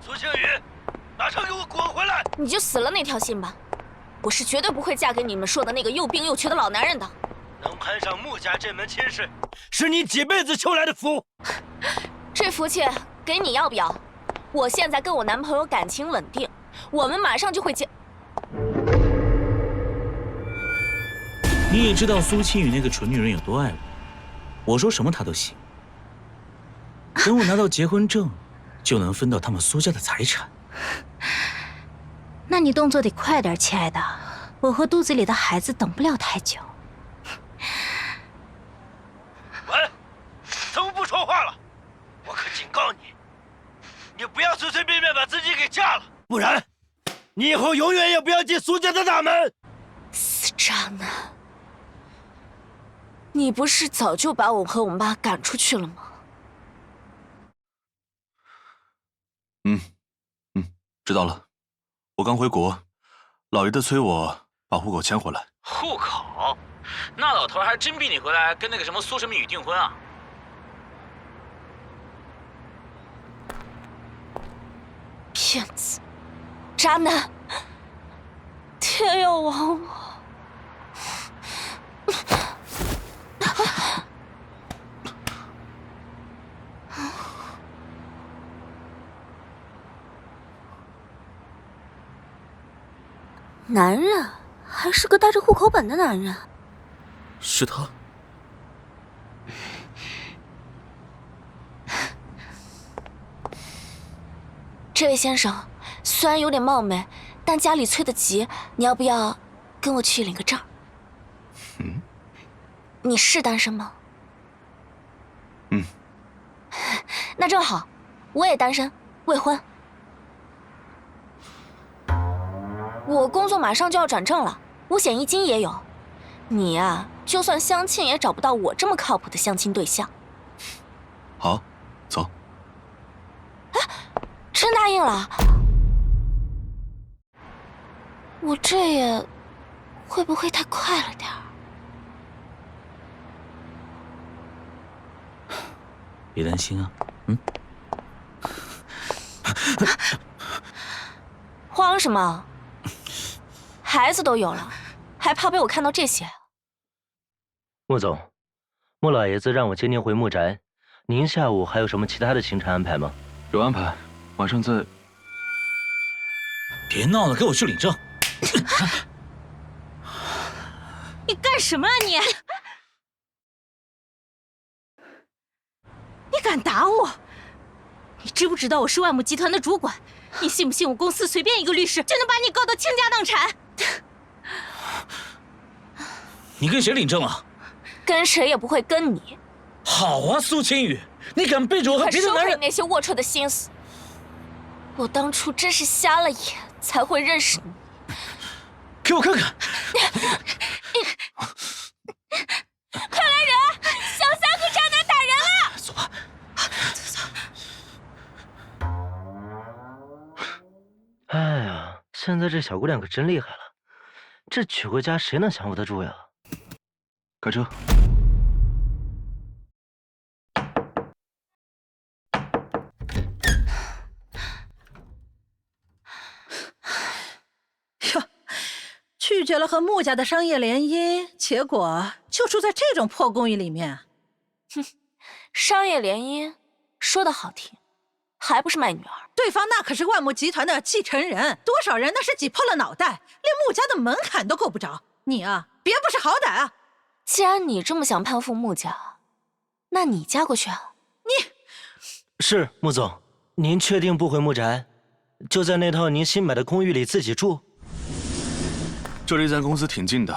苏庆宇，马上给我滚回来！你就死了那条心吧，我是绝对不会嫁给你们说的那个又病又瘸的老男人的。能攀上穆家这门亲事，是你几辈子修来的福。这福气给你要不要？我现在跟我男朋友感情稳定，我们马上就会结。你也知道苏庆宇那个蠢女人有多爱我说什么她都信。等我拿到结婚证，就能分到他们苏家的财产。那你动作得快点，亲爱的，我和肚子里的孩子等不了太久。喂，怎么不说话了？我可警告你，你不要随随便便把自己给嫁了，不然，你以后永远也不要进苏家的大门。死渣男！你不是早就把我和我妈赶出去了吗？知道了。我刚回国，老爷子催我把户口迁回来。户口？那老头还真逼你回来跟那个什么苏神秘语订婚啊？骗子！渣男！天要亡我！男人，还是个带着户口本的男人。是他。这位先生，虽然有点冒昧，但家里催得急，你要不要跟我去领个证？你是单身吗？那正好，我也单身，未婚。我工作马上就要转正了，五险一金也有。你呀，就算相亲也找不到我这么靠谱的相亲对象。好，走。真答应了？我这也会不会太快了点儿？别担心啊，慌什么？孩子都有了，还怕被我看到这些？穆总，穆老爷子让我接您回穆宅，您下午还有什么其他的行程安排吗？有安排，晚上再。别闹了，给我去领证。你干什么啊你？你敢打我？你知不知道我是万木集团的主管？你信不信我公司随便一个律师就能把你告到倾家荡产？你跟谁领证了？跟谁也不会跟你。好啊，苏青雨，你敢背着我和别的男人？快收回那些龌龊的心思！我当初真是瞎了眼，才会认识你。给我看看！快来人！小三和渣男打人了！走吧。哎呀，现在这小姑娘可真厉害了，这娶回家谁能降服得住呀？开车。哟，拒绝了和穆家的商业联姻，结果就住在这种破公寓里面。哼，商业联姻说的好听，还不是卖女儿？对方那可是万木集团的继承人，多少人那是挤破了脑袋，连穆家的门槛都够不着。你啊，别不识好歹啊！既然你这么想攀附穆家，那你嫁过去啊？是穆总，您确定不回穆宅，就在那套您新买的公寓里自己住？这离咱公司挺近的，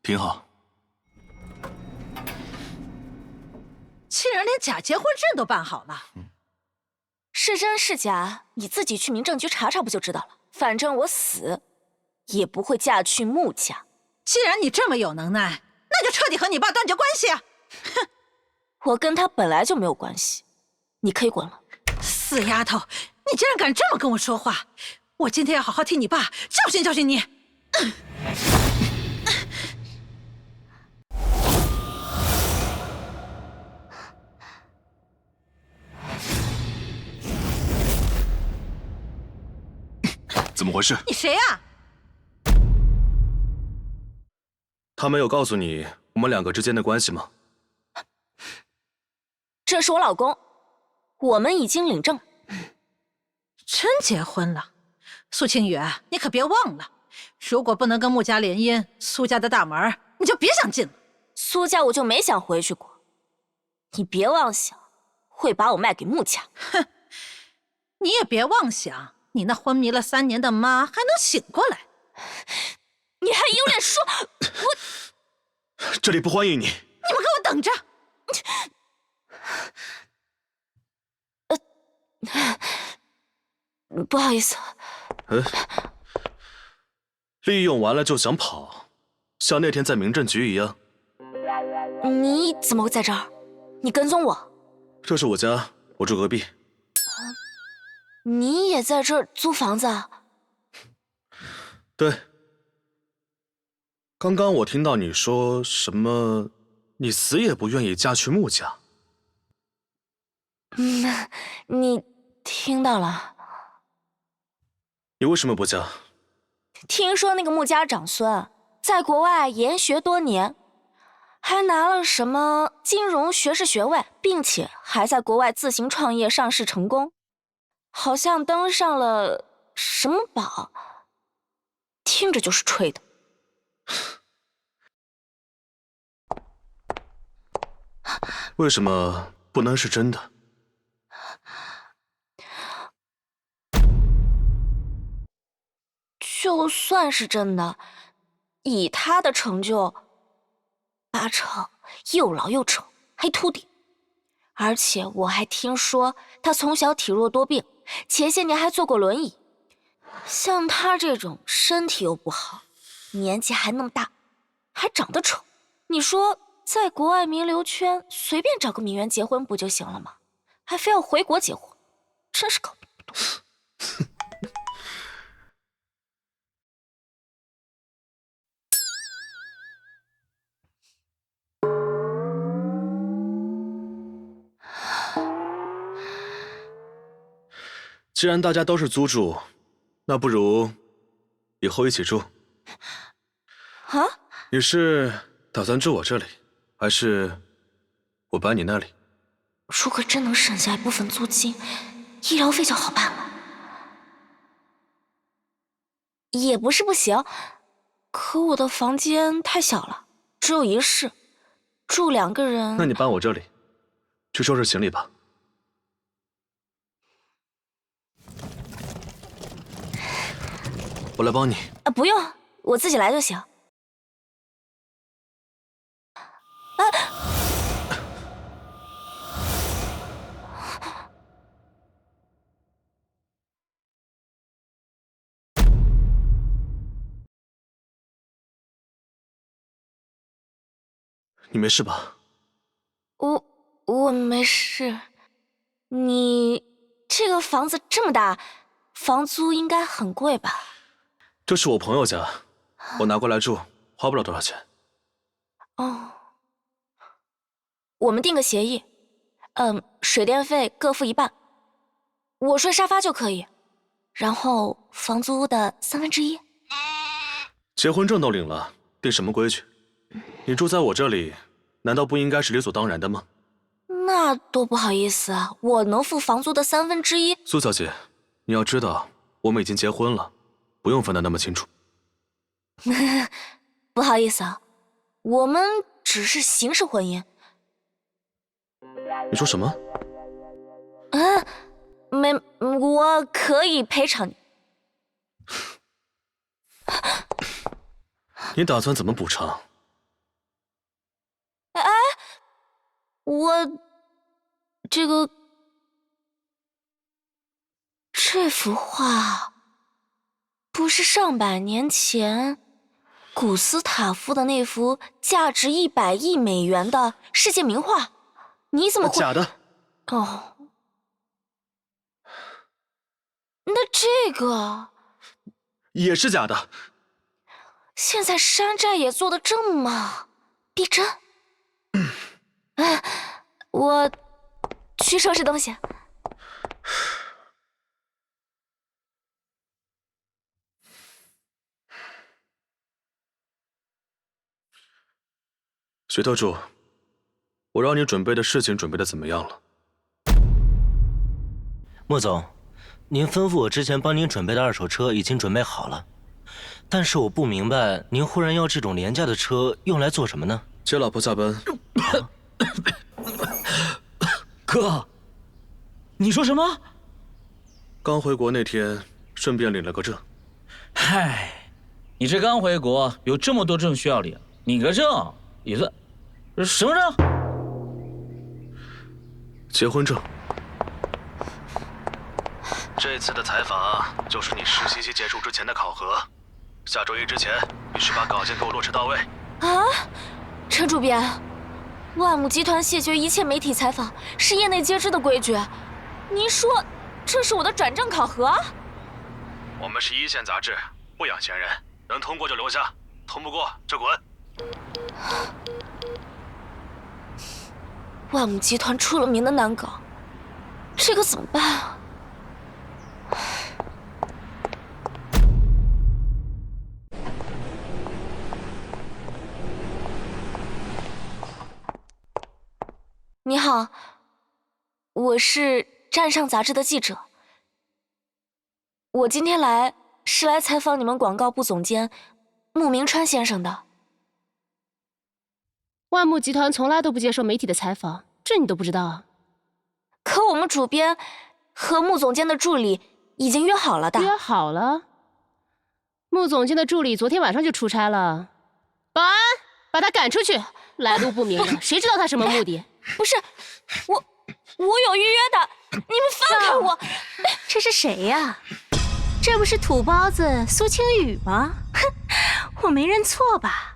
挺好。竟然连假结婚证都办好了。是真是假，你自己去民政局查查不就知道了。反正我死也不会嫁去穆家。既然你这么有能耐，那就彻底和你爸断绝关系啊！哼，我跟他本来就没有关系，你可以滚了。死丫头，你竟然敢这么跟我说话！我今天要好好替你爸教训教训你。怎么回事？你谁呀？他没有告诉你我们两个之间的关系吗？这是我老公，我们已经领证。真结婚了？苏清雨，你可别忘了，如果不能跟穆家联姻，苏家的大门你就别想进了。苏家我就没想回去过，你别妄想会把我卖给穆家。哼，你也别妄想，你那昏迷了3年的妈还能醒过来。你还有脸说？这里不欢迎你。你们给我等着！不好意思。利用完了就想跑，像那天在民政局一样。你怎么会在这儿？你跟踪我？这是我家，我住隔壁。你也在这儿租房子啊？对。刚刚我听到你说什么，你死也不愿意嫁去穆家。你听到了？你为什么不嫁？听说那个穆家长孙在国外研学多年，还拿了什么金融学士学位，并且还在国外自行创业上市成功，好像登上了什么榜，听着就是吹的。为什么不能是真的？就算是真的，以他的成就，8成又老又丑，还秃顶。而且我还听说他从小体弱多病，前些年还坐过轮椅。像他这种身体又不好，年纪还那么大，还长得丑，你说在国外名流圈随便找个名媛结婚不就行了吗？还非要回国结婚，真是搞不懂。既然大家都是租住，那不如以后一起住。啊？你是打算住我这里，还是我搬你那里？如果真能省下一部分租金，医疗费就好办了。也不是不行，可我的房间太小了，只有1室，住2个人。那你搬我这里，去收拾行李吧。我来帮你。不用，我自己来就行。你没事吧？我没事。你这个房子这么大，房租应该很贵吧？这是我朋友家，我拿过来住，花不了多少钱。哦，我们定个协议，水电费各付1半，我睡沙发就可以，然后房租的1/3。结婚证都领了，定什么规矩？你住在我这里，难道不应该是理所当然的吗？那多不好意思啊，我能付房租的1/3。苏小姐，你要知道，我们已经结婚了，不用分得那么清楚。不好意思啊，我们只是形式婚姻。你说什么？没，我可以赔偿你。你打算怎么补偿？我这幅画不是上百年前古斯塔夫的那幅价值100亿美元的世界名画，你怎么会？假的。哦，那这个也是假的。现在山寨也做得这么逼真。我去收拾东西。徐特助，我让你准备的事情准备的怎么样了？穆总，您吩咐我之前帮您准备的2手车已经准备好了，但是我不明白，您忽然要这种廉价的车用来做什么呢？接老婆下班。哥，你说什么？刚回国那天，顺便领了个证。嗨，你这刚回国，有这么多证需要领，领个证也算什么证？结婚证。这次的采访就是你实习期结束之前的考核，下周1之前必须把稿件给我落实到位。啊，陈主编，万亩集团谢绝一切媒体采访是业内皆知的规矩，您说这是我的转正考核？我们是1线杂志，不养闲人，能通过就留下，通不过就滚。万亩集团出了名的难搞，这可怎么办啊？你好，我是站上杂志的记者。我今天来是来采访你们广告部总监穆明川先生的。万木集团从来都不接受媒体的采访，这你都不知道啊？可我们主编和穆总监的助理已经约好了的。约好了？穆总监的助理昨天晚上就出差了。保安，把他赶出去！来路不明的，谁知道他什么目的？不是，我有预约的，你们放开我！这是谁呀？这不是土包子苏青雨吗？哼，我没认错吧？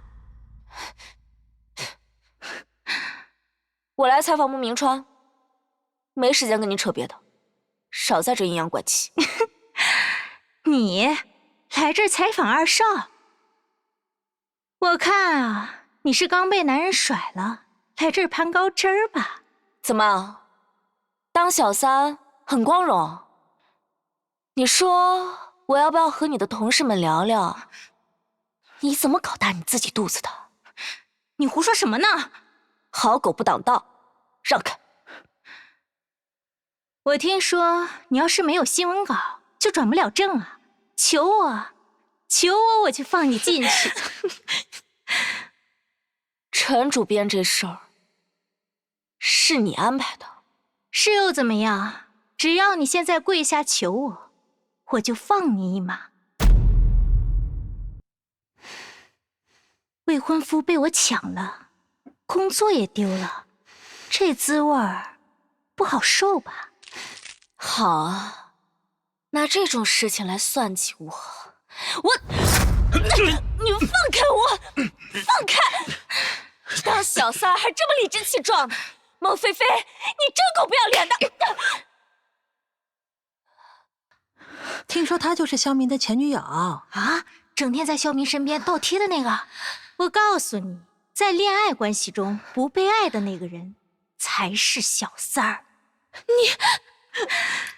我来采访穆明川，没时间跟你扯别的，少在这阴阳怪气。你来这儿采访2少？我看啊，你是刚被男人甩了，来这儿攀高枝儿吧？怎么，当小三很光荣？你说我要不要和你的同事们聊聊，你怎么搞大你自己肚子的？你胡说什么呢？好狗不挡道，让开！我听说你要是没有新闻稿，就转不了正啊！求我，我就放你进去。陈主编，这事儿是你安排的，是又怎么样？只要你现在跪下求我，我就放你一马。未婚夫被我抢了，工作也丢了，这滋味儿不好受吧？好啊，拿这种事情来算计我，你们放开我，放开！当小三儿还这么理直气壮的，孟菲菲，你真够不要脸的！听说她就是肖明的前女友啊，整天在肖明身边倒贴的那个。我告诉你，在恋爱关系中不被爱的那个人才是小三儿。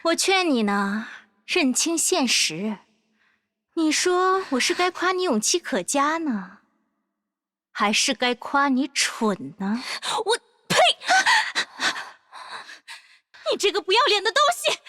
我劝你呢，认清现实。你说我是该夸你勇气可嘉呢，还是该夸你蠢呢？我呸！你这个不要脸的东西！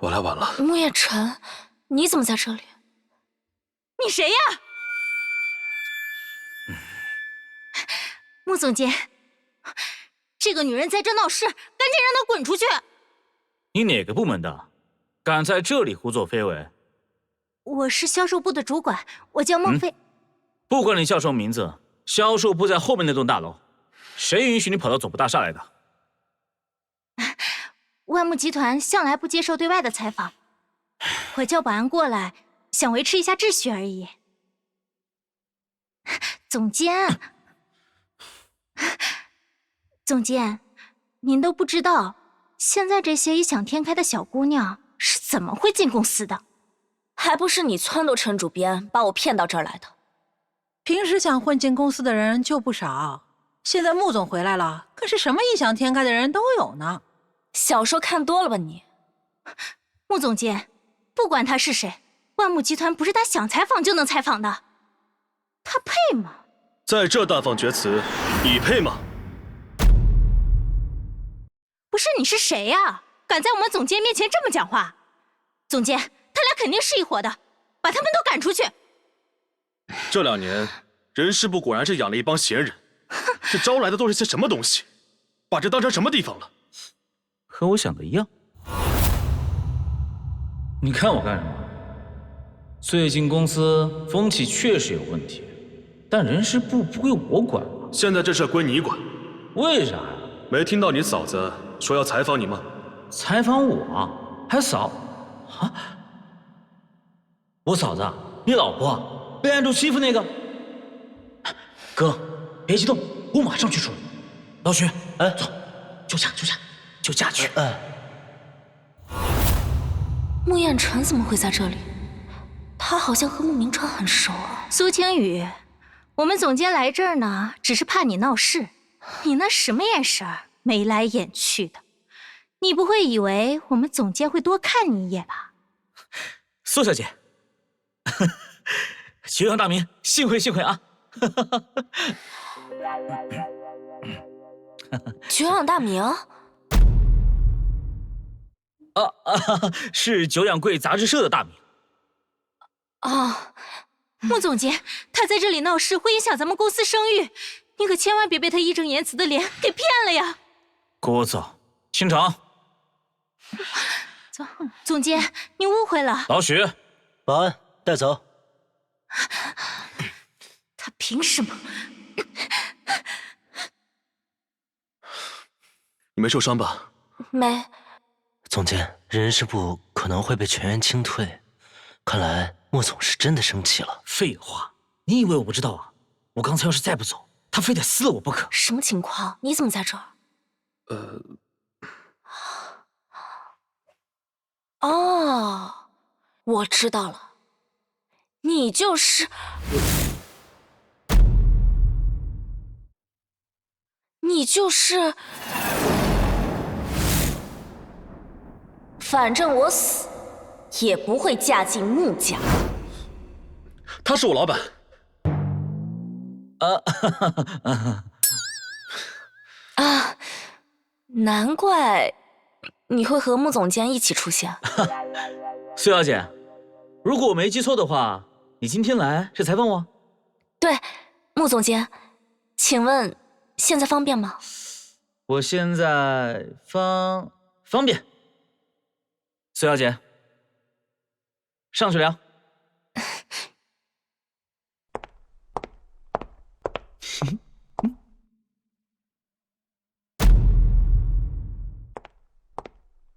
我来晚了。穆叶晨，你怎么在这里？你谁呀？穆总监，这个女人在这闹事，赶紧让她滚出去！你哪个部门的？敢在这里胡作非为？我是销售部的主管，我叫孟非。不管你叫什么名字，销售部在后面那栋大楼，谁允许你跑到总部大厦来的？万木集团向来不接受对外的采访，我叫保安过来，想维持一下秩序而已。总监，总监，您都不知道，现在这些异想天开的小姑娘是怎么会进公司的？还不是你撺掇陈主编把我骗到这儿来的。平时想混进公司的人就不少，现在穆总回来了，可是什么异想天开的人都有呢。小说看多了吧你？穆总监，不管他是谁，万木集团不是他想采访就能采访的，他配吗？在这大放厥词，你配吗？不是你是谁呀？敢在我们总监面前这么讲话？总监，他俩肯定是一伙的，把他们都赶出去。这2年，人事部果然是养了一帮闲人，这招来的都是些什么东西？把这当成什么地方了？和我想的一样。你看我干什么？最近公司风气确实有问题，但人事部不归我管了。现在这事归你管。为啥呀？没听到你嫂子说要采访你吗？采访我还嫂啊？我嫂子，你老婆被按住欺负那个？哥，别激动，我马上去处理。老徐，哎，走，就嫁去。穆彦辰怎么会在这里？他好像和穆明川很熟啊。苏青雨，我们总监来这儿呢，只是怕你闹事。你那什么眼神儿，眉来眼去的，你不会以为我们总监会多看你一眼吧？苏小姐，久仰大名，幸会啊！久仰大名？是久仰贵杂志社的大名。啊，穆总监，他在这里闹事会影响咱们公司声誉，你可千万别被他义正言辞的脸给骗了呀！跟我走，清场。走，总监，你误会了。老许，保安带走。他凭什么？你没受伤吧？没。总监，人事部可能会被全员清退，看来穆总是真的生气了。废话，你以为我不知道啊？我刚才要是再不走，他非得撕了我不可。什么情况？你怎么在这儿？哦，我知道了，你就是，反正我死也不会嫁进穆家。他是我老板。难怪你会和穆总监一起出现。苏小姐，如果我没记错的话，你今天来是采访我？对，穆总监，请问现在方便吗？我现在方便。苏小姐，上去聊。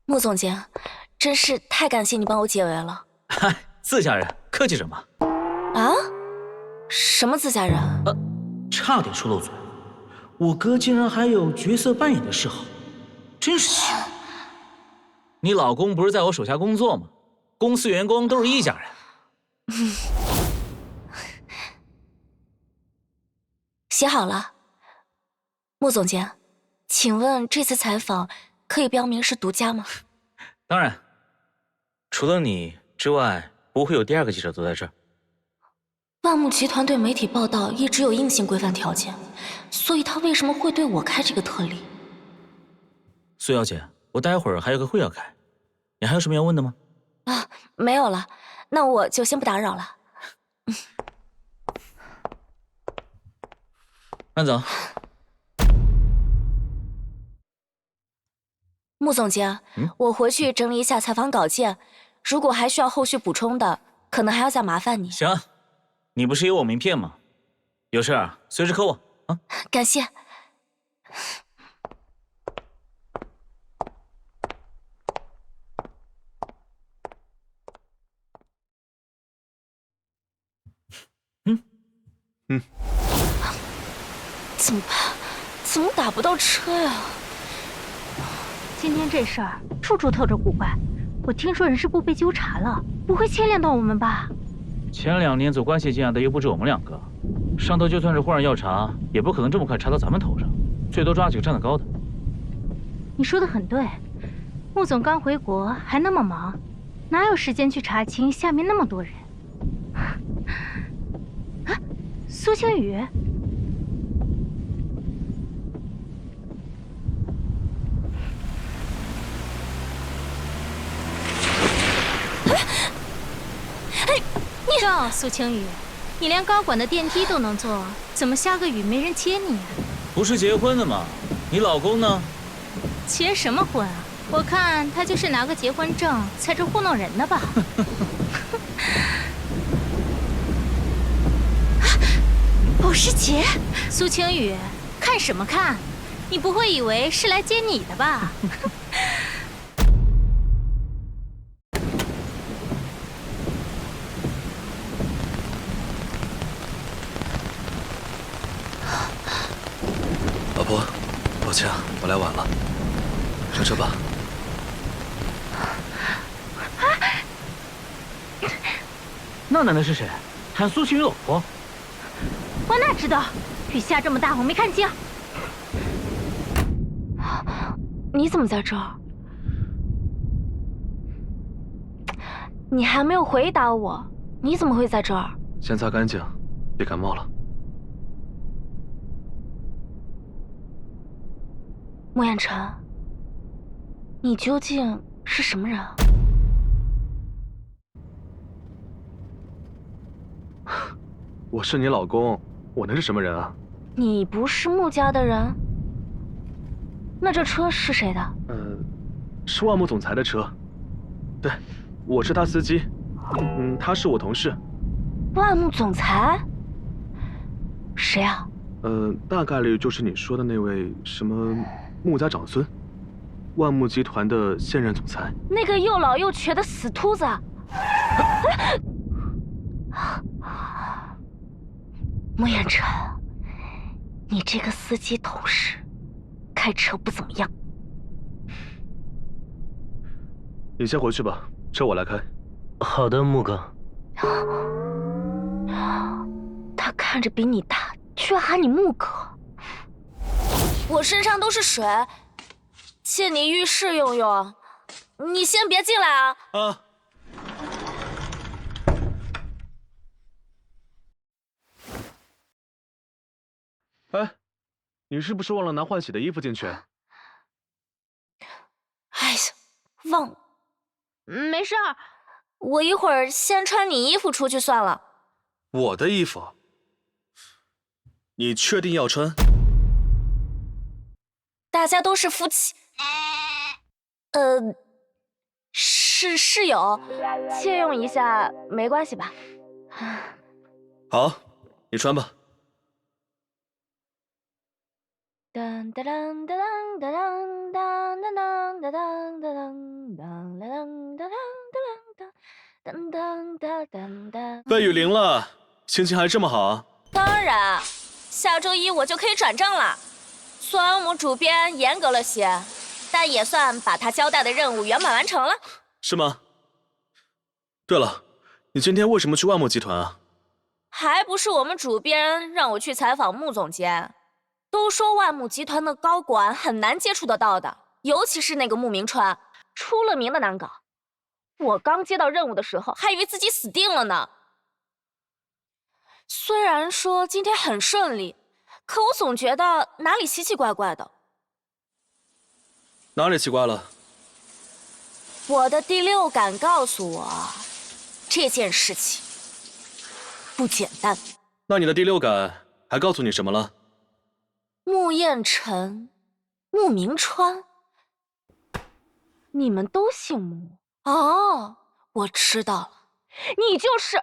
穆总监，真是太感谢你帮我解围了。嗨，自家人，客气什么？啊？什么自家人？差点说漏嘴，我哥竟然还有角色扮演的嗜好，真是奇怪。你老公不是在我手下工作吗？公司员工都是一家人。写好了。穆总监，请问这次采访可以标明是独家吗？当然，除了你之外，不会有第2个记者坐在这儿。万木集团对媒体报道一直有硬性规范条件，所以他为什么会对我开这个特例？苏小姐，我待会儿还有个会要开，你还有什么要问的吗？啊，没有了，那我就先不打扰了。慢走。穆总监，我回去整理一下采访稿件，如果还需要后续补充的，可能还要再麻烦你。行，你不是有我名片吗？有事儿随时扣我啊。感谢。怎么办？怎么打不到车呀？今天这事儿处处透着古怪，我听说人事部被纠察了，不会牵连到我们吧？前2年走关系进来的又不止我们2个，上头就算是忽然要查，也不可能这么快查到咱们头上，最多抓几个站得高的。你说的很对，穆总刚回国还那么忙，哪有时间去查清下面那么多人？啊，苏青雨。赵苏青雨，你连高管的电梯都能坐，怎么下个雨没人接你啊？不是结婚的吗？你老公呢？结什么婚啊？我看他就是拿个结婚证在这糊弄人的吧。保时捷，苏青雨，看什么看？你不会以为是来接你的吧？老婆，抱歉啊，我来晚了，上车吧。那男的是谁？喊苏青雨老婆？我哪知道？雨下这么大，我没看清。你怎么在这儿？你还没有回答我，你怎么会在这儿？先擦干净，别感冒了。穆远辰，你究竟是什么人啊？我是你老公，我能是什么人啊？你不是穆家的人，那这车是谁的？是万木总裁的车。对，我是他司机。他是我同事。万木总裁？谁啊？大概率就是你说的那位什么穆家长孙，万木集团的现任总裁。那个又老又瘸的死秃子。穆远辰，你这个司机同事，开车不怎么样。你先回去吧，车我来开。好的，穆哥。他看着比你大，居然喊你穆哥。我身上都是水，借你浴室用用。你先别进来啊！啊。哎，你是不是忘了拿换洗的衣服进去？哎呀，忘了。没事儿，我一会儿先穿你衣服出去算了。我的衣服？你确定要穿？大家都是夫妻，是室友，借用一下没关系吧？好，你穿吧。当当当当当当当当当当当当当当当。被雨淋了，心情还这么好啊？当然，下周一我就可以转正了。虽然我们主编严格了些，但也算把他交代的任务圆满完成了。是吗？对了，你今天为什么去万木集团啊？还不是我们主编让我去采访穆总监。都说万木集团的高管很难接触得到的，尤其是那个穆明川，出了名的难搞。我刚接到任务的时候，还以为自己死定了呢。虽然说今天很顺利，可我总觉得哪里奇奇怪怪的。哪里奇怪了？我的第六感告诉我，这件事情不简单。那你的第六感还告诉你什么了？穆彦辰、穆明川，你们都姓穆哦，我知道了，你就是。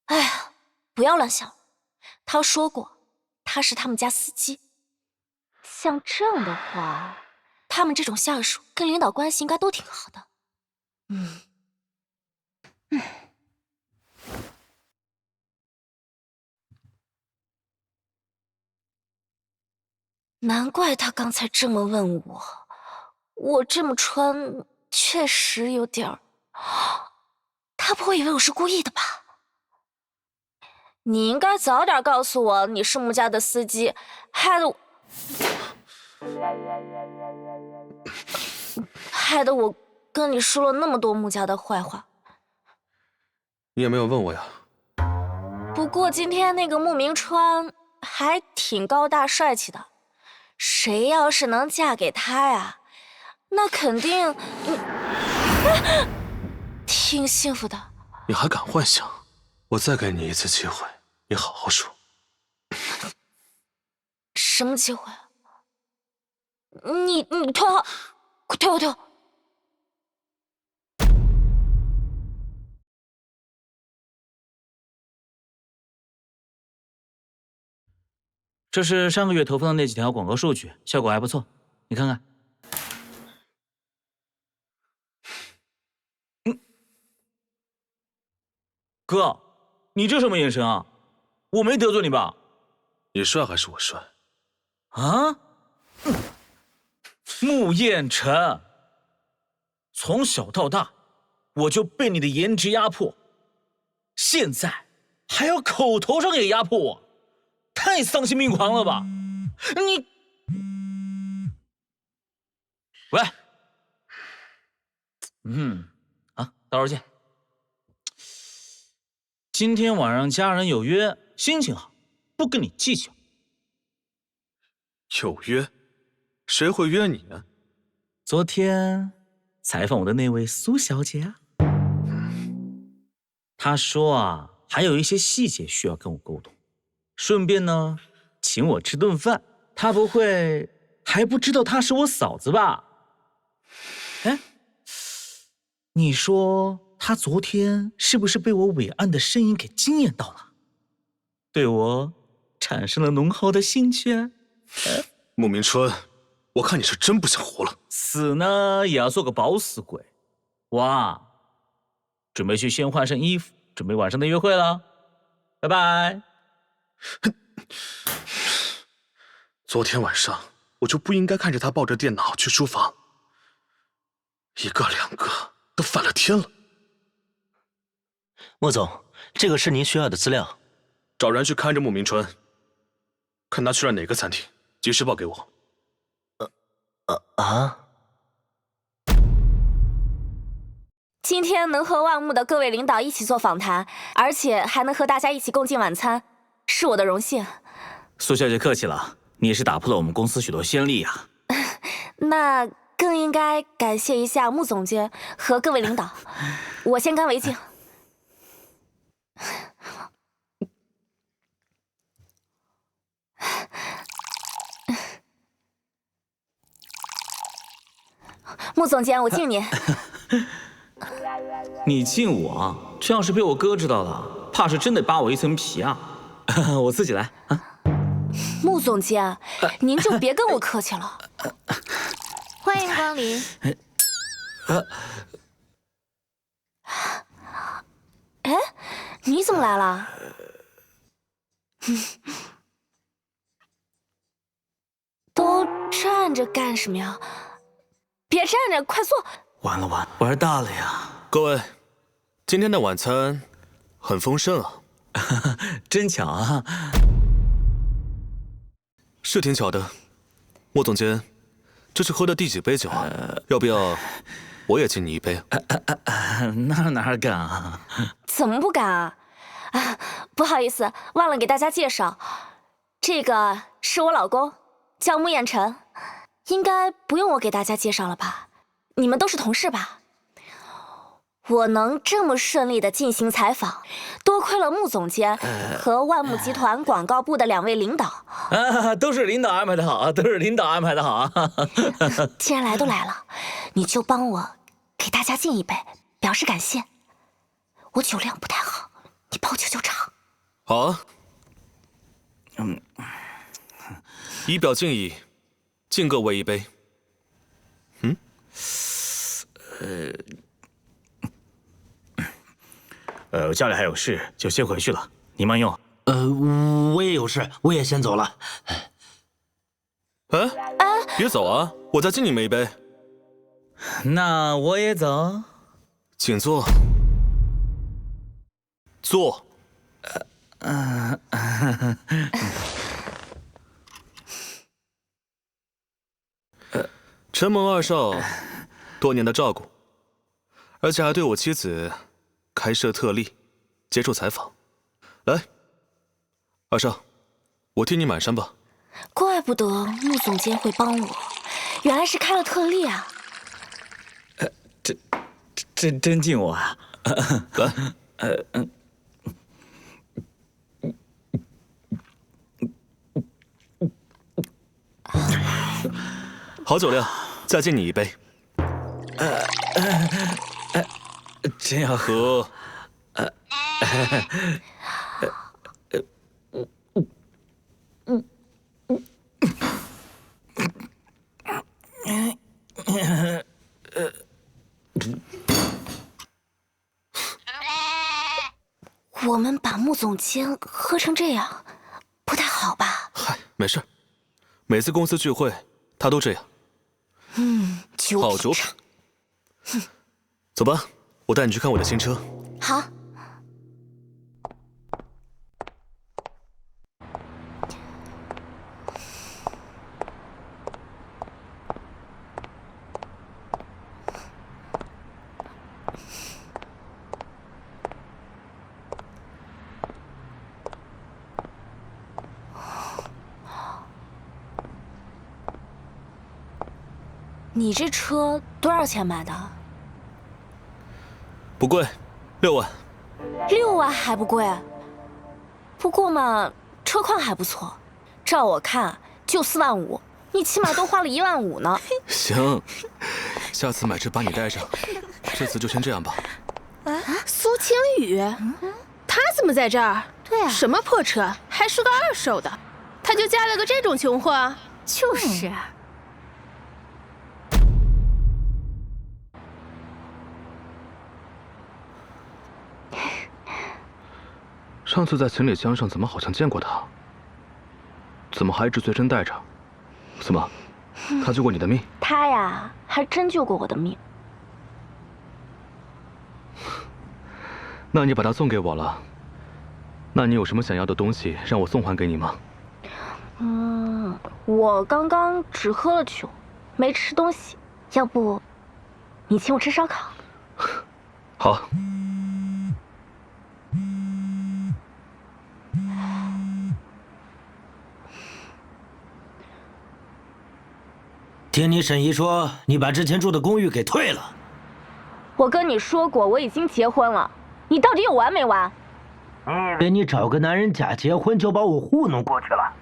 哎呀，不要乱想，他说过他是他们家司机。像这样的话，他们这种下属跟领导关系应该都挺好的。难怪他刚才这么问我，我这么穿确实有点儿……他不会以为我是故意的吧？你应该早点告诉我你是穆家的司机，害得我跟你说了那么多穆家的坏话。你也没有问我呀。不过今天那个穆明川还挺高大帅气的，谁要是能嫁给他呀，那肯定挺幸福的。你还敢幻想？我再给你一次机会，你好好说。什么机会？你退后，快退后退后！这是上个月投放的那几条广告数据，效果还不错，你看看。哥，你这什么眼神啊？我没得罪你吧？你帅还是我帅？啊？穆彦辰，从小到大我就被你的颜值压迫，现在还要口头上也压迫我，太丧心病狂了吧？你，喂，到时候见。今天晚上家人有约，心情好，不跟你计较。有约？谁会约你啊？昨天采访我的那位苏小姐啊，她说啊，还有一些细节需要跟我沟通，顺便呢，请我吃顿饭。她不会还不知道她是我嫂子吧？哎，你说她昨天是不是被我伟岸的声音给惊艳到了，对我产生了浓厚的兴趣啊？穆明春，我看你是真不想活了。死呢也要做个饱死鬼。哇，准备去先换身衣服，准备晚上的约会了。拜拜。昨天晚上我就不应该看着他抱着电脑去书房，一个两个都反了天了。穆总，这个是您需要的资料。找人去看着穆明春，看他去了哪个餐厅，及时报给我。今天能和万木的各位领导一起做访谈，而且还能和大家一起共进晚餐，是我的荣幸。苏小姐客气了，你也是打破了我们公司许多先例啊。那更应该感谢一下穆总监和各位领导。我先干为敬。穆总监，我敬您。你敬我，这要是被我哥知道了，怕是真得扒我一层皮啊！我自己来啊。穆总监，您就别跟我客气了。欢迎光临。哎，你怎么来了？都站着干什么呀？别站着，快坐。完了完了，玩大了呀！各位，今天的晚餐很丰盛啊。真巧啊。是挺巧的。莫总监，这是喝的第几杯酒啊？要不要我也敬你一杯？哪敢啊！怎么不敢啊？不好意思，忘了给大家介绍，这个是我老公，叫穆彦辰，应该不用我给大家介绍了吧？你们都是同事吧？我能这么顺利的进行采访，多亏了穆总监和万木集团广告部的2位领导。都是领导安排的好，都是领导安排的好啊。既然来都来了，你就帮我给大家敬一杯，表示感谢。我酒量不太好，你包酒就场。好啊。以表敬意，敬各位一杯。我家里还有事，就先回去了，你慢用。我也有事，我也先走了。哎，别走啊，我再敬你们一杯。那我也走。请坐。坐。承蒙二少多年的照顾，而且还对我妻子开设特例，接受采访。来，二少，我替你满山吧。怪不得穆总监会帮我，原来是开了特例啊！真敬我啊！来，好酒量，再敬你一杯。真要喝？喝。我们把穆总监喝成这样，不太好吧？嗨，没事，每次公司聚会他都这样。好酒品。走吧，我带你去看我的新车。好。你这车多少钱买的？不贵，6万。6万还不贵？不过嘛，车况还不错。照我看，就4万5，你起码都花了1万5呢。行，下次买车把你带上，这次就先这样吧。苏青雨，他怎么在这儿？对啊，什么破车，还是个2手的，他就嫁了个这种穷货？就是。上次在行李箱上怎么好像见过他？怎么还一直随身带着？怎么，他救过你的命？他呀，还真救过我的命。那你把他送给我了，那你有什么想要的东西让我送还给你吗？我刚刚只喝了酒，没吃东西，要不你请我吃烧烤？好。听你沈姨说，你把之前住的公寓给退了。我跟你说过，我已经结婚了，你到底有完没完？你以为你找个男人假结婚就把我糊弄过去了？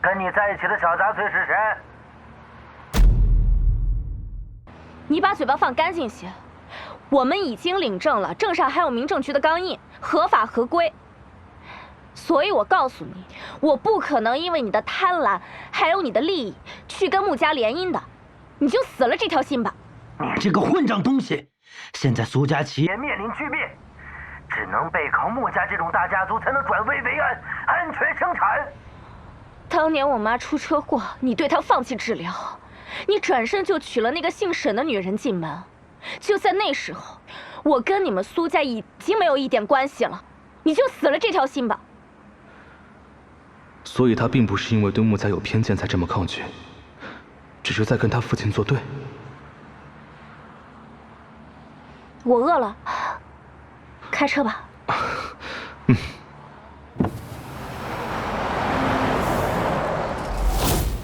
跟你在一起的小杂碎是谁？你把嘴巴放干净些。我们已经领证了，证上还有民政局的钢印，合法合规。所以我告诉你，我不可能因为你的贪婪还有你的利益去跟穆家联姻的，你就死了这条心吧！你这个混账东西！现在苏家企业面临巨变，只能背靠穆家这种大家族才能转危为安，安全生产。当年我妈出车祸，你对她放弃治疗，你转身就娶了那个姓沈的女人进门。就在那时候，我跟你们苏家已经没有一点关系了，你就死了这条心吧。所以他并不是因为对穆家有偏见才这么抗拒，只是在跟他父亲作对。我饿了，开车吧。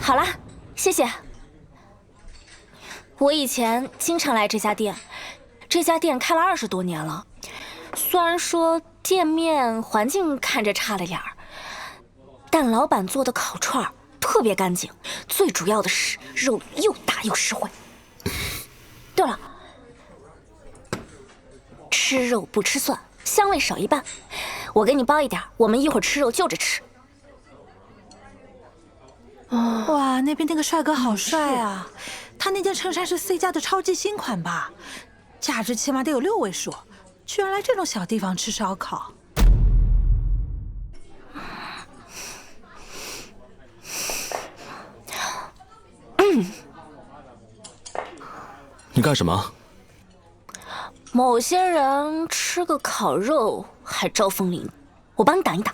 好啦，谢谢。我以前经常来这家店，这家店开了20多年了。虽然说店面环境看着差了点儿，但老板做的烤串特别干净，最主要的是肉又大又实惠。对了，吃肉不吃蒜，香味少一半。我给你包一点，我们一会儿吃肉就着吃。哇，那边那个帅哥好帅啊！他那件衬衫是 C 家的超级新款吧？价值起码得有6位数，居然来这种小地方吃烧烤。你干什么？某些人吃个烤肉还招风铃，我帮你挡一挡。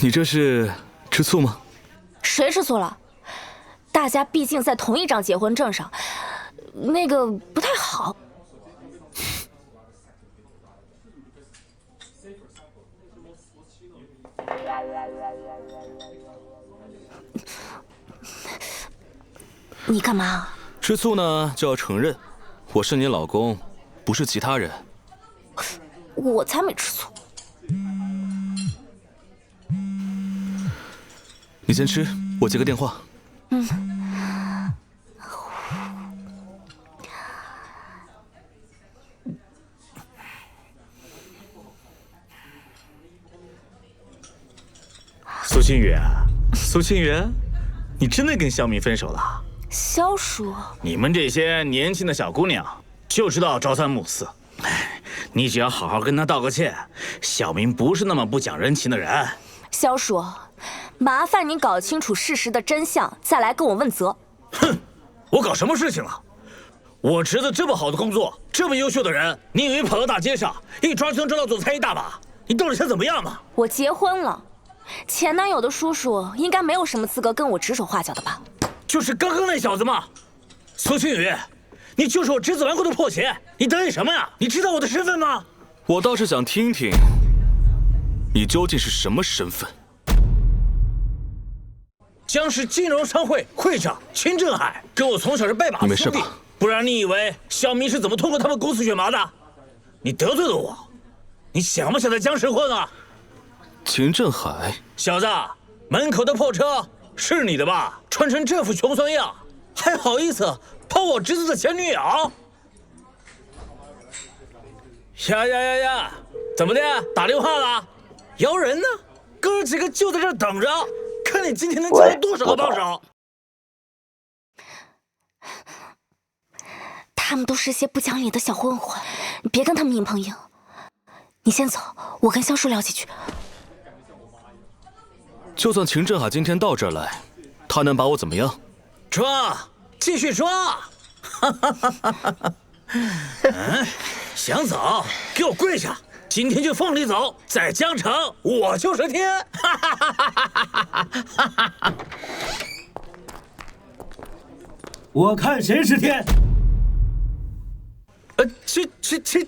你这是吃醋吗？谁吃醋了？大家毕竟在同一张结婚证上，那个不太好。你干嘛？吃醋呢就要承认，我是你老公，不是其他人。我才没吃醋。你先吃，我接个电话。苏清雨，苏清雨，你真的跟小敏分手了？萧叔，你们这些年轻的小姑娘就知道朝三暮四。你只要好好跟她道个歉，小明不是那么不讲人情的人。萧叔，麻烦你搞清楚事实的真相，再来跟我问责。哼，我搞什么事情了？我侄子这么好的工作，这么优秀的人，你以为跑到大街上一抓就能抓到左猜一大把？你到底想怎么样嘛？我结婚了，前男友的叔叔应该没有什么资格跟我指手画脚的吧？就是刚刚那小子嘛。苏清雨，你就是我侄子顽固的破鞋，你得意什么呀？你知道我的身份吗？我倒是想听听，你究竟是什么身份？江氏金融商会会长秦振海，跟我从小是拜把子兄弟。你没事吧？不然你以为小明是怎么通过他们公司选拔的？你得罪了我，你想不想在江氏混啊？秦振海，小子，门口的破车是你的吧？穿成这副穷酸样，还好意思泡我侄子的前女友？呀！怎么的？打电话了？摇人呢？哥几个就在这儿等着，看你今天能接到多少个帮手。他们都是些不讲理的小混混，你别跟他们硬碰硬。你先走，我跟萧叔聊几句。就算秦振海今天到这儿来，他能把我怎么样？抓，继续抓！想走，给我跪下！今天就放你走，在江城我就是天！我看谁是天！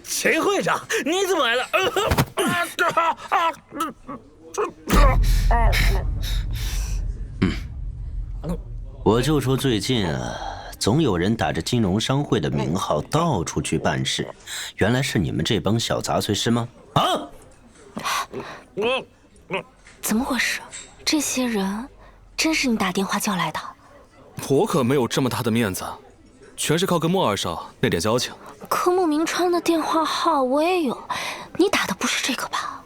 秦会长，你怎么来了？我就说最近啊，总有人打着金融商会的名号到处去办事，原来是你们这帮小杂碎是吗？啊！怎么回事？这些人真是你打电话叫来的？我可没有这么大的面子，全是靠跟莫二少那点交情。可穆明川的电话号我也有，你打的不是这个吧？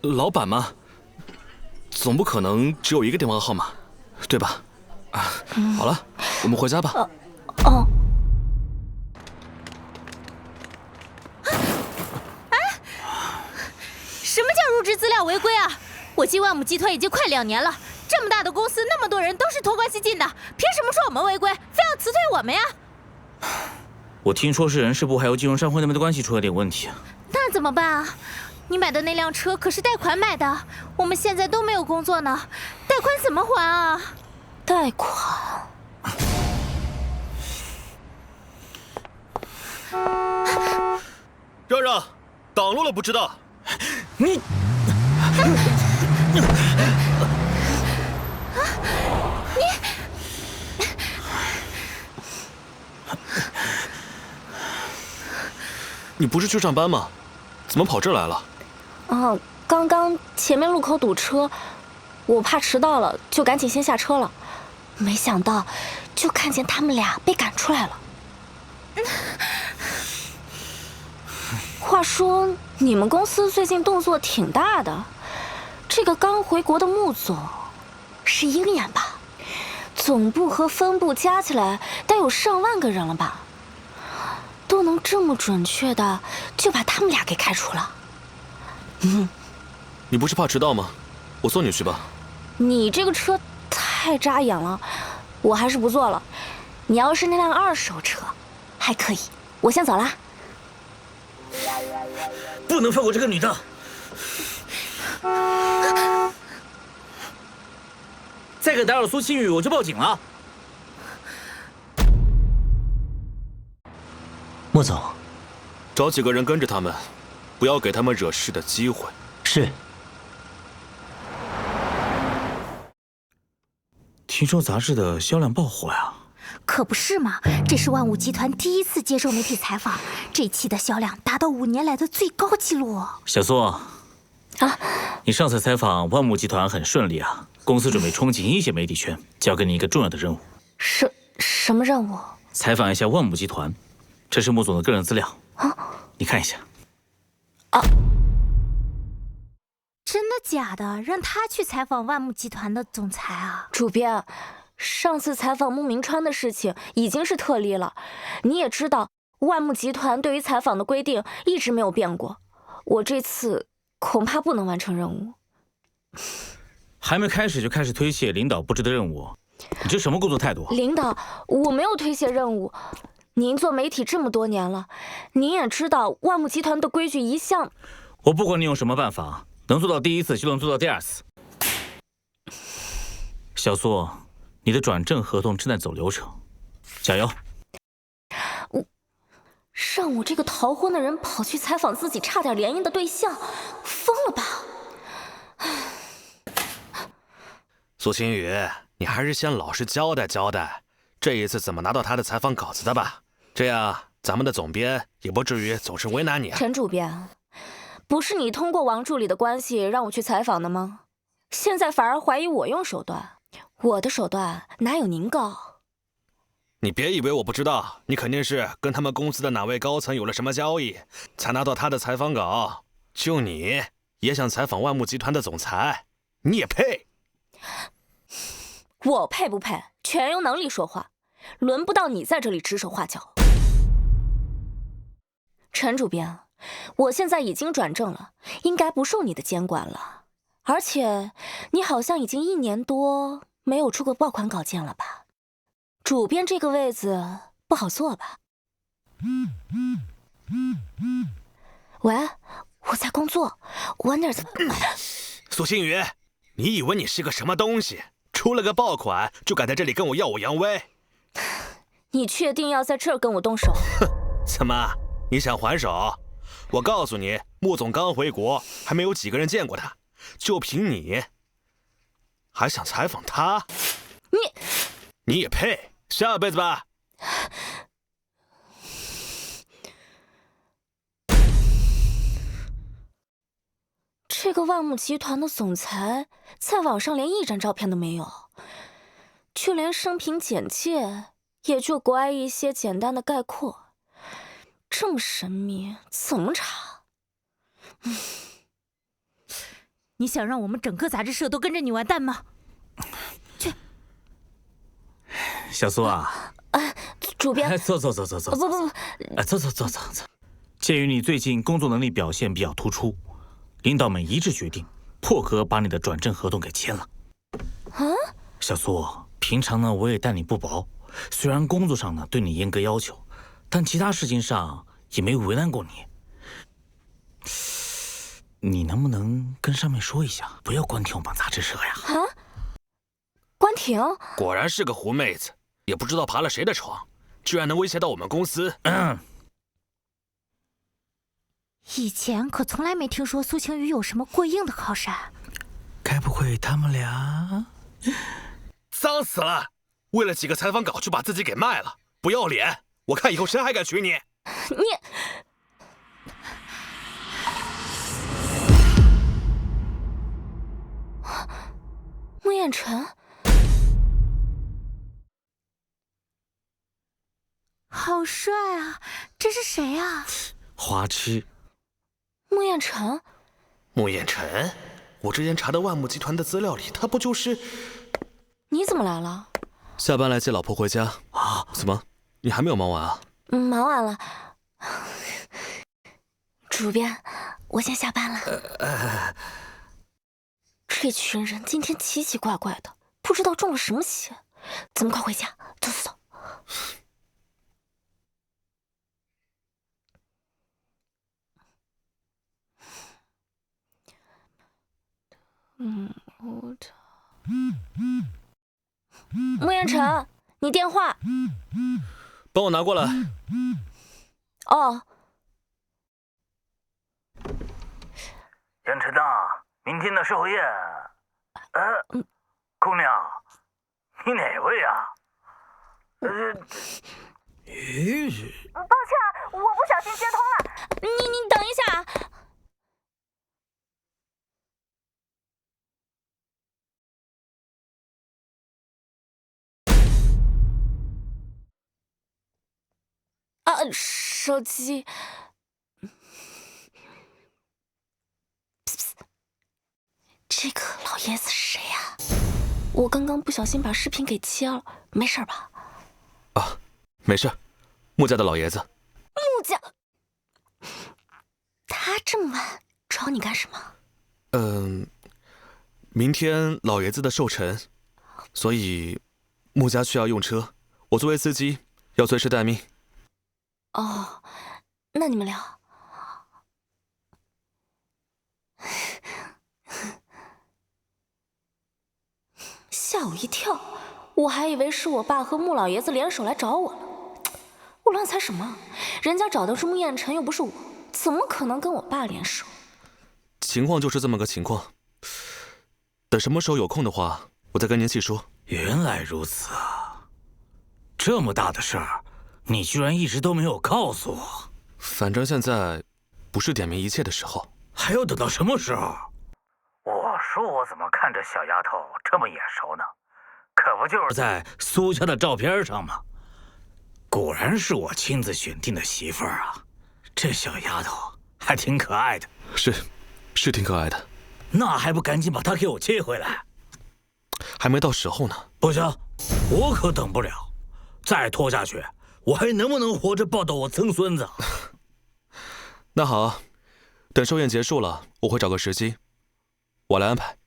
老板嘛，总不可能只有一个电话号码，对吧？啊，好了，我们回家吧。哦。什么叫入职资料违规啊？我进万亩集团已经快2年了，这么大的公司，那么多人都是托关系进的，凭什么说我们违规，非要辞退我们呀？我听说是人事部还有金融商会那边的关系出了点问题。那怎么办啊？你买的那辆车可是贷款买的，我们现在都没有工作呢，贷款怎么还啊？贷款？让，挡路了不知道。你。你不是去上班吗？怎么跑这儿来了？刚刚前面路口堵车，我怕迟到了，就赶紧先下车了。没想到，就看见他们俩被赶出来了。话说，你们公司最近动作挺大的，这个刚回国的穆总，是鹰眼吧？总部和分部加起来得有上万个人了吧？都能这么准确的就把他们俩给开除了。你不是怕迟到吗？我送你去吧。你这个车太扎眼了，我还是不坐了。你要是那辆二手车，还可以。我先走啦。不能放过这个女的。再敢打扰苏清雨，我就报警了。莫总，找几个人跟着他们，不要给他们惹事的机会。是。听说杂志的销量爆火呀？可不是嘛！这是万物集团第一次接受媒体采访，这期的销量达到5年来的最高纪录。小苏啊，你上次采访万物集团很顺利啊，公司准备冲进一线媒体圈，交给你一个重要的任务。什么任务？采访一下万物集团，这是穆总的个人资料啊，你看一下。真的假的？让他去采访万木集团的总裁啊？主编，上次采访穆明川的事情已经是特例了，你也知道，万木集团对于采访的规定一直没有变过。我这次恐怕不能完成任务。还没开始就开始推卸领导布置的任务，你这什么工作态度？领导，我没有推卸任务。您做媒体这么多年了，您也知道万木集团的规矩一向……我不管你用什么办法，能做到第一次就能做到第二次。小苏，你的转正合同正在走流程，加油！让我这个逃婚的人跑去采访自己差点联姻的对象，疯了吧？苏清雨，你还是先老实交代交代，这一次怎么拿到他的采访稿子的吧？这样咱们的总编也不至于总是为难你啊。陈主编，不是你通过王助理的关系让我去采访的吗？现在反而怀疑我用手段，我的手段哪有您高？你别以为我不知道，你肯定是跟他们公司的哪位高层有了什么交易，才拿到他的采访稿。就你也想采访万木集团的总裁，你也配？我配不配，全由能力说话，轮不到你在这里指手画脚。陈主编，我现在已经转正了，应该不受你的监管了。而且，你好像已经1年多没有出过爆款稿件了吧？主编这个位子不好做吧？喂，我在工作，晚点再。苏星宇，你以为你是个什么东西？出了个爆款就敢在这里跟我耀武扬威？你确定要在这儿跟我动手？哼，怎么？你想还手？我告诉你，穆总刚回国，还没有几个人见过他，就凭你，还想采访他？你也配？下辈子吧。这个万木集团的总裁在网上连1张照片都没有，就连生平简介也就国外一些简单的概括。这么神秘，怎么查？你想让我们整个杂志社都跟着你完蛋吗？去。小苏啊，主编，坐。不，坐。鉴于你最近工作能力表现比较突出，领导们一致决定破格把你的转正合同给签了。小苏，平常呢我也待你不薄，虽然工作上呢对你严格要求，但其他事情上也没为难过你。你能不能跟上面说一下，不要关停我们杂志社呀？关停？果然是个狐妹子，也不知道爬了谁的床，居然能威胁到我们公司。以前可从来没听说苏晴雨有什么过硬的靠山。该不会他们俩……脏死了！为了几个采访稿就把自己给卖了，不要脸！我看以后谁还敢娶你？穆彦辰，好帅啊！这是谁啊？花痴。穆彦辰？穆彦辰？我之前查的万木集团的资料里，他不就是……你怎么来了？下班来接老婆回家啊？怎么，你还没有忙完啊？忙完了，主编，我先下班了。这群人今天奇奇怪怪的，不知道中了什么邪，咱们快回家，走走走。穆彦辰，你电话。帮我拿过来。哦。彦辰呐，明天的寿宴，姑娘，你哪位呀？抱歉，我不小心接通了。你等一下。手机。这个老爷子是谁呀？我刚刚不小心把视频给切了，没事吧？啊，没事。穆家的老爷子。穆家？他这么晚找你干什么？明天老爷子的寿辰，所以穆家需要用车，我作为司机要随时待命。哦，那你们聊。吓我一跳，我还以为是我爸和穆老爷子联手来找我了。我乱猜什么？人家找的是穆彦辰，又不是我，怎么可能跟我爸联手？情况就是这么个情况。等什么时候有空的话，我再跟您细说。原来如此啊！这么大的事儿，你居然一直都没有告诉我。反正现在不是点明一切的时候。还要等到什么时候？我说我怎么看这小丫头这么眼熟呢？可不就是在苏家的照片上吗？果然是我亲自选定的媳妇儿啊！这小丫头还挺可爱的。是挺可爱的。那还不赶紧把她给我接回来？还没到时候呢。不行，我可等不了。再拖下去，我还能不能活着抱到我曾孙子？那好，等寿宴结束了，我会找个时机，我来安排。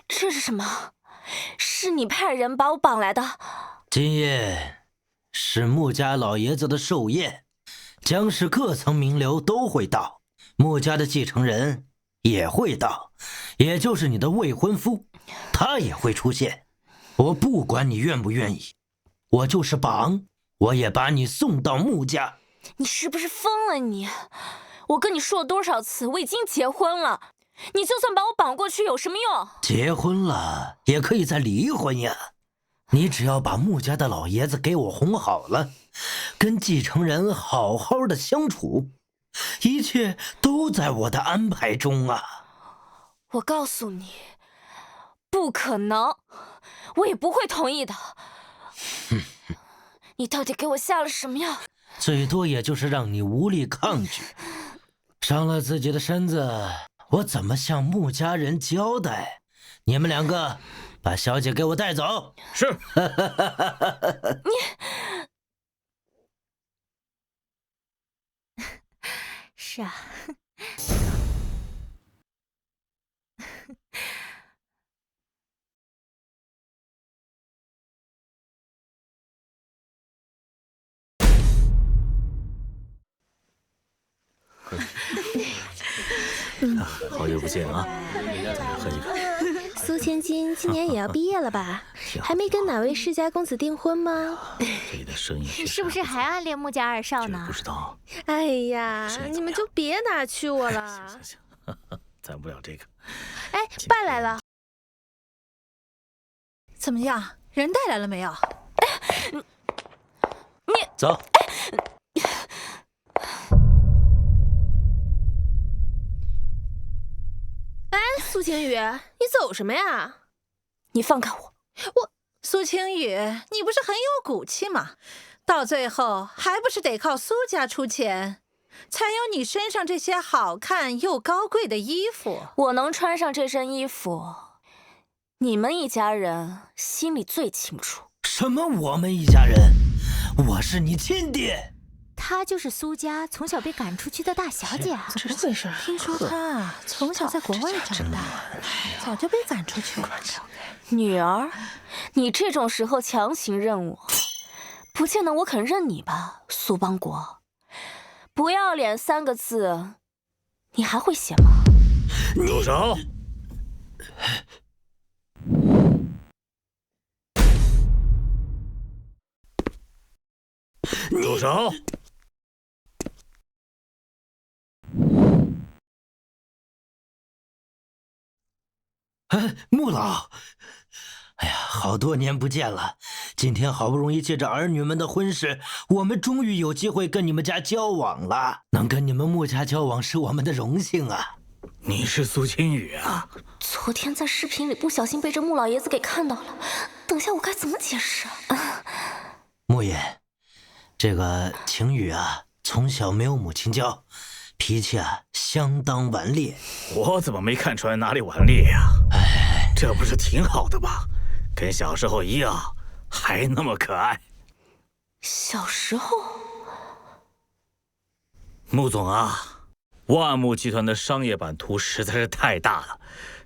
这是什么？是你派人把我绑来的？今夜是穆家老爷子的寿宴，将士各层名流都会到，穆家的继承人也会到，也就是你的未婚夫，他也会出现。我不管你愿不愿意，我就是绑，我也把你送到穆家。你是不是疯了你？我跟你说了多少次，我已经结婚了。你就算把我绑过去有什么用？结婚了也可以再离婚呀。你只要把穆家的老爷子给我哄好了，跟继承人好好的相处，一切都在我的安排中啊。我告诉你，不可能，我也不会同意的。你到底给我下了什么药？最多也就是让你无力抗拒，伤了自己的身子，我怎么向穆家人交代？你们两个把小姐给我带走。是。是啊。好久不见啊，喝一个。苏千金今年也要毕业了吧？还没跟哪位世家公子订婚吗？这里的生意是不是还暗恋穆家二少呢？不知道。哎呀，你们就别拿去我了。行，咱不聊这个。哎，爸来了。怎么样？人带来了没有？你走。苏晴雨，你走什么呀？你放开我！苏晴雨，你不是很有骨气吗？到最后还不是得靠苏家出钱，才有你身上这些好看又高贵的衣服。我能穿上这身衣服，你们一家人心里最清楚。什么我们一家人？我是你亲爹。她就是苏家从小被赶出去的大小姐。怎么回事？听说她从小在国外长大，早就被赶出去了。女儿，你这种时候强行认我，不见得我肯认你吧，苏邦国。不要脸3个字，你还会写吗？住手！住手！穆老，哎呀，好多年不见了，今天好不容易借着儿女们的婚事，我们终于有机会跟你们家交往了。能跟你们穆家交往是我们的荣幸啊！你是苏青雨啊？昨天在视频里不小心被这穆老爷子给看到了，等下我该怎么解释啊？穆爷，这个晴雨啊，从小没有母亲教，脾气啊相当顽劣。我怎么没看出来哪里顽劣呀？哎，这不是挺好的吗？跟小时候一样，还那么可爱。小时候，穆总啊，万木集团的商业版图实在是太大了，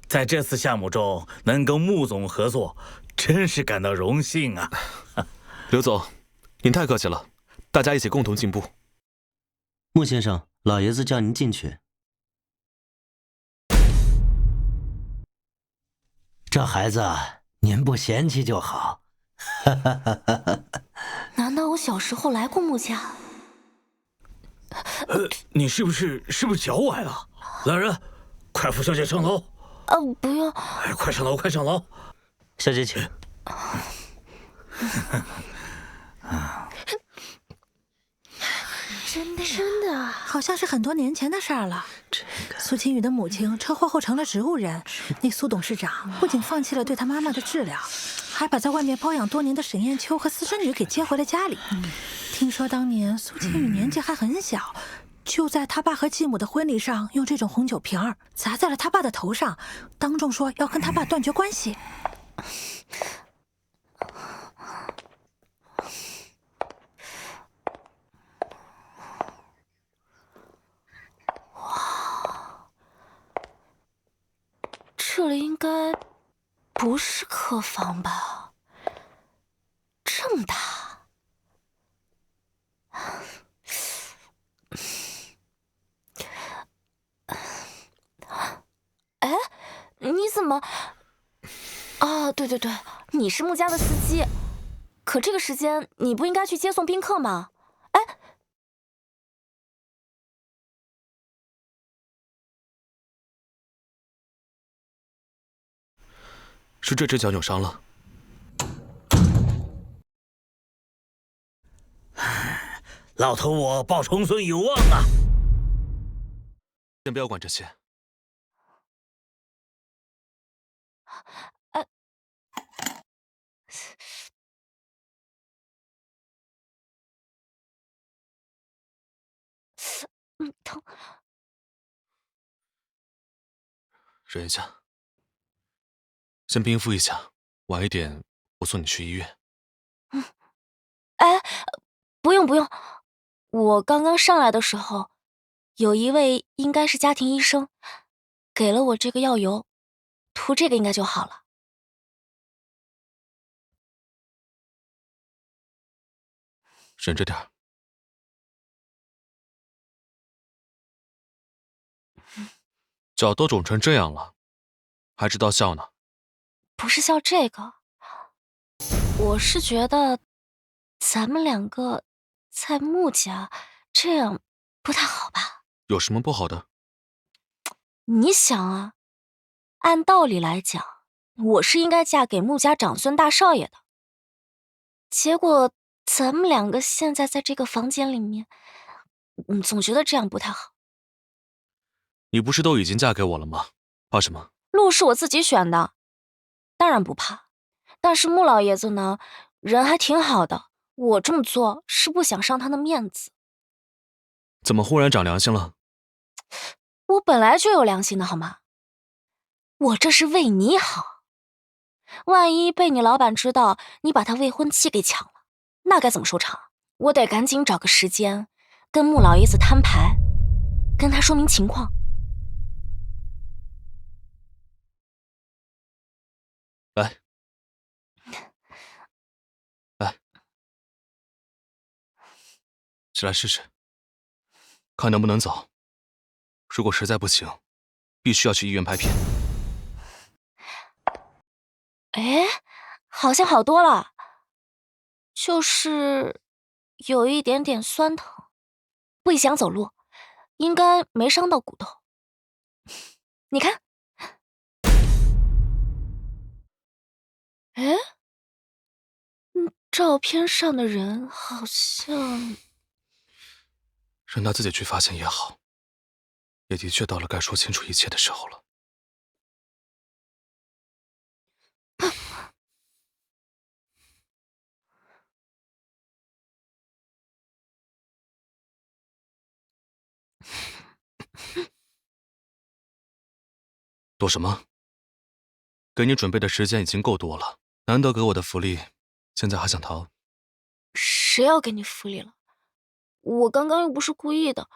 在这次项目中能跟穆总合作，真是感到荣幸啊！刘总，您太客气了，大家一起共同进步。穆先生，老爷子叫您进去。这孩子您不嫌弃就好。难道我小时候来过穆家？你是不是脚崴了？来人，快扶小姐上楼。不用。哎，快上楼，快上楼。小姐请。真的，好像是很多年前的事儿了。苏青雨的母亲车祸后成了植物人，那苏董事长不仅放弃了对他妈妈的治疗，还把在外面包养多年的沈艳秋和私生女给接回了家里。听说当年苏青雨年纪还很小，就在他爸和继母的婚礼上用这种红酒瓶儿砸在了他爸的头上，当众说要跟他爸断绝关系。这里应该不是客房吧？这么大。哎，你怎么？啊，对对对，你是穆家的司机，可这个时间你不应该去接送宾客吗？哎。是这只脚扭伤了。老头，我报重孙有望啊！先不要管这些。疼。忍一下，先冰敷一下，晚一点我送你去医院。哎，不用不用，我刚刚上来的时候，有一位应该是家庭医生，给了我这个药油，涂这个应该就好了。忍着点儿。脚都肿成这样了，还知道笑呢？不是笑这个，我是觉得咱们两个在穆家这样不太好吧？有什么不好的？你想啊，按道理来讲，我是应该嫁给穆家长孙大少爷的。结果咱们两个现在在这个房间里面，总觉得这样不太好。你不是都已经嫁给我了吗？怕什么？路是我自己选的，当然不怕。但是穆老爷子呢，人还挺好的，我这么做是不想伤他的面子。怎么忽然长良心了？我本来就有良心的好吗？我这是为你好。万一被你老板知道你把他未婚妻给抢了，那该怎么收场？我得赶紧找个时间跟穆老爷子摊牌，跟他说明情况。来，起来试试，看能不能走。如果实在不行，必须要去医院拍片。哎，好像好多了，就是有一点点酸疼，不影响走路，应该没伤到骨头。你看，哎，照片上的人好像……让他自己去发现也好，也的确到了该说清楚一切的时候了。躲什么？给你准备的时间已经够多了，难得给我的福利，现在还想逃？谁要给你福利了？我刚刚又不是故意的。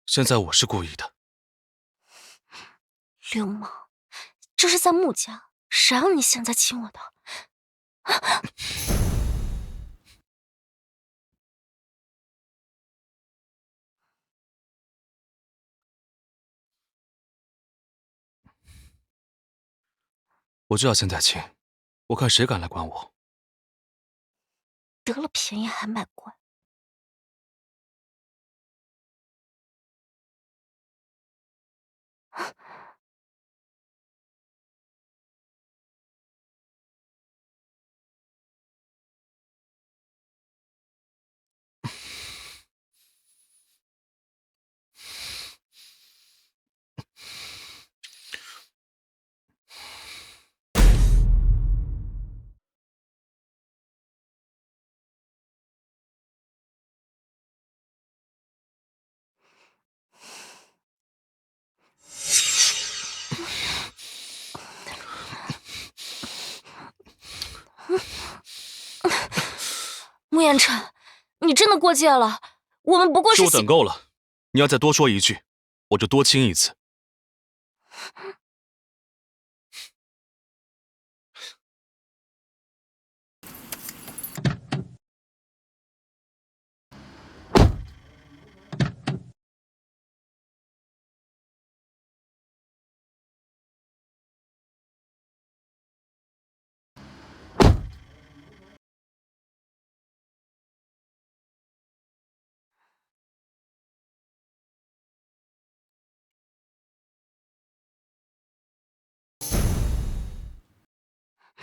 现在我是故意的。流氓，这是在穆家，谁让你现在亲我的？我就要现在亲，我看谁敢来管我。得了便宜还卖乖。穆言辰，你真的过界了，我们不过是……我等够了，你要再多说一句，我就多亲一次。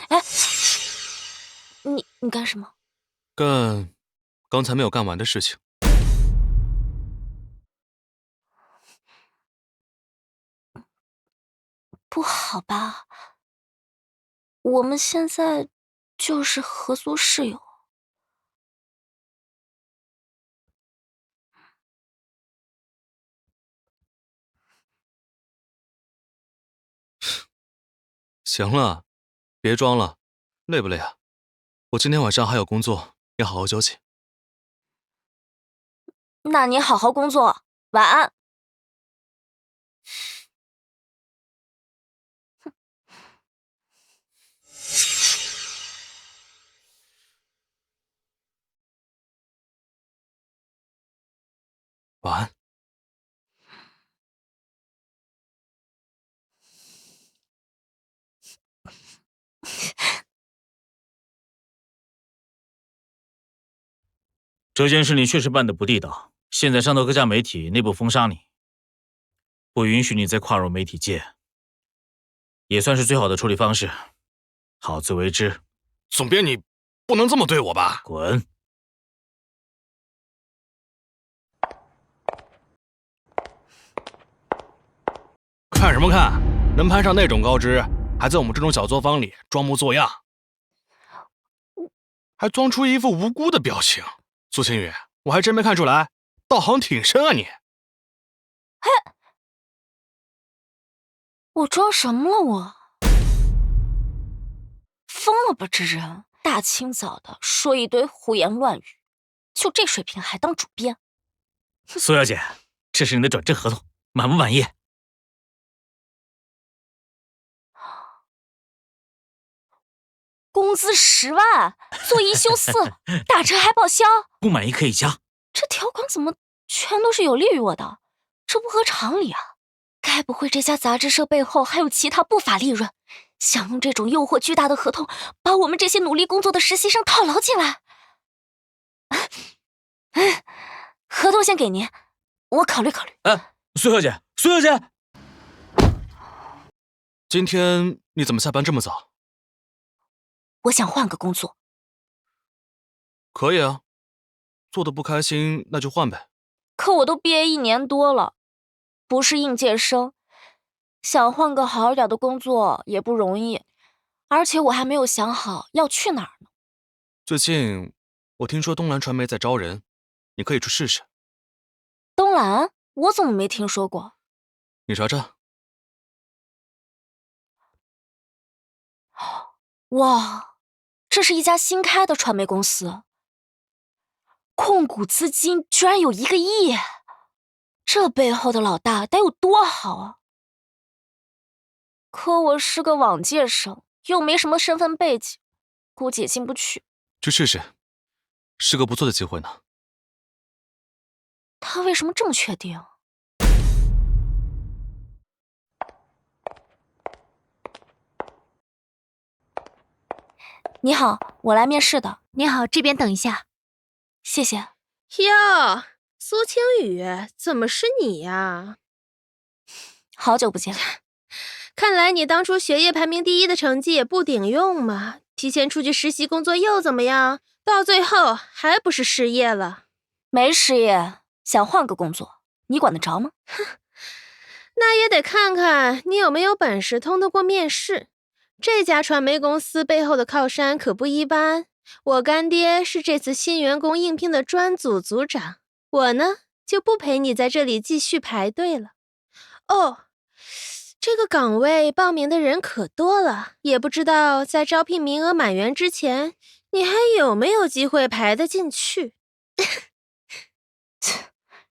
哎，你干什么？干刚才没有干完的事情。不好吧？我们现在就是合租室友。行了，别装了，累不累啊？我今天晚上还有工作，要好好休息。那你好好工作，晚安。晚安。这件事你确实办得不地道，现在上到各家媒体内部封杀你，不允许你再跨入媒体界，也算是最好的处理方式，好自为之。总编，你不能这么对我吧？滚！看什么看？能攀上那种高枝，还在我们这种小作坊里装模作样，还装出一副无辜的表情。苏青雨，我还真没看出来，道行挺深啊你。嘿，我装什么了我？疯了吧这人！大清早的说一堆胡言乱语，就这水平还当主编？苏小姐，这是你的转正合同，满不满意？工资10万，做1休4，打车还报销。不满意可以加。这条款怎么全都是有利于我的？这不合常理啊！该不会这家杂志社背后还有其他不法利润，想用这种诱惑巨大的合同把我们这些努力工作的实习生套牢进来？合同先给您，我考虑考虑。苏小姐，苏小姐，今天你怎么下班这么早？我想换个工作。可以啊，做的不开心那就换呗。可我都毕业1年多了，不是应届生，想换个好一点的工作也不容易，而且我还没有想好要去哪儿呢。最近我听说东蓝传媒在招人，你可以去试试。东蓝？我怎么没听说过？你查查。哇，这是一家新开的传媒公司，控股资金居然有1个亿，这背后的老大得有多好啊！可我是个往届生，又没什么身份背景，估计也进不去。去试试，是个不错的机会呢。他为什么这么确定？你好，我来面试的。你好，这边等一下。谢谢。哟，苏青雨，怎么是你呀？好久不见。看来你当初学业排名第1的成绩也不顶用嘛，提前出去实习工作又怎么样？到最后还不是失业了？没失业，想换个工作，你管得着吗？哼，那也得看看你有没有本事通得过面试。这家传媒公司背后的靠山可不一般，我干爹是这次新员工应聘的专组组长，我呢就不陪你在这里继续排队了。哦，这个岗位报名的人可多了，也不知道在招聘名额满员之前，你还有没有机会排得进去？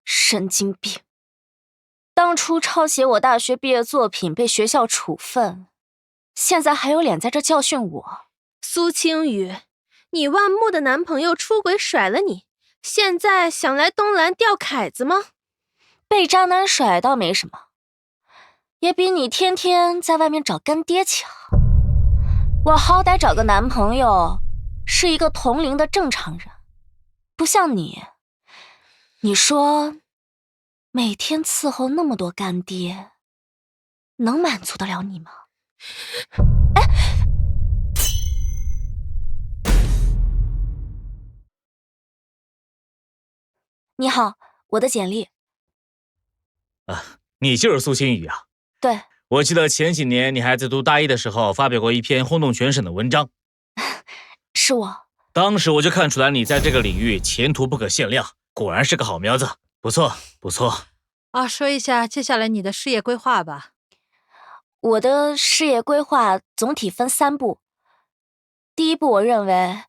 神经病！当初抄写我大学毕业作品被学校处分，现在还有脸在这教训我？苏青雨，你万木的男朋友出轨甩了你，现在想来东蓝钓凯子吗？被渣男甩倒没什么，也比你天天在外面找干爹强。我好歹找个男朋友，是一个同龄的正常人，不像你。你说，每天伺候那么多干爹，能满足得了你吗？哎，你好，我的简历。你就是苏青雨啊？对，我记得前几年你还在读大1的时候发表过一篇轰动全省的文章。是我。当时我就看出来你在这个领域前途不可限量，果然是个好苗子，不错不错。说一下接下来你的事业规划吧。我的事业规划总体分3步。第1步，我认为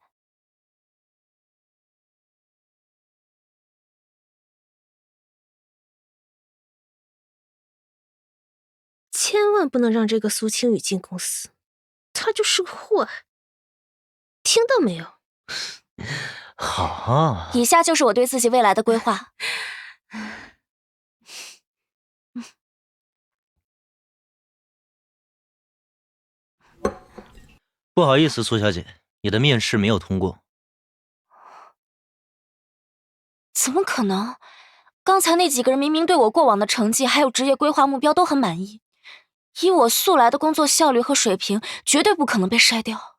千万不能让这个苏青雨进公司，她就是个祸害，听到没有？好，以下就是我对自己未来的规划。不好意思，苏小姐，你的面试没有通过。怎么可能？刚才那几个人明明对我过往的成绩还有职业规划目标都很满意，以我素来的工作效率和水平，绝对不可能被筛掉。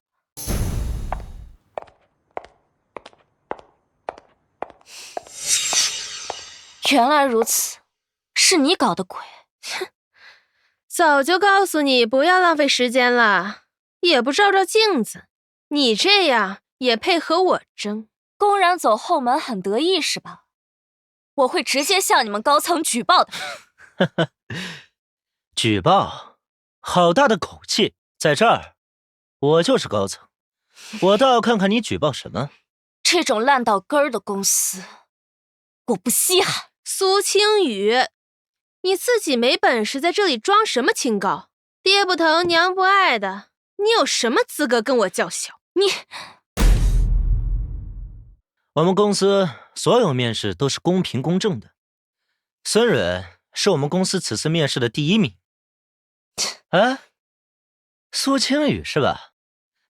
原来如此，是你搞的鬼！哼，早就告诉你不要浪费时间了，也不照照镜子，你这样也配和我争？公然走后门很得意是吧？我会直接向你们高层举报的。举报？好大的口气！在这儿，我就是高层，我倒要看看你举报什么。这种烂到根儿的公司，我不稀罕。苏青雨，你自己没本事，在这里装什么清高？爹不疼娘不爱的，你有什么资格跟我叫嚣？你，我们公司所有面试都是公平公正的，孙蕊是我们公司此次面试的第1名。哎，苏青雨是吧？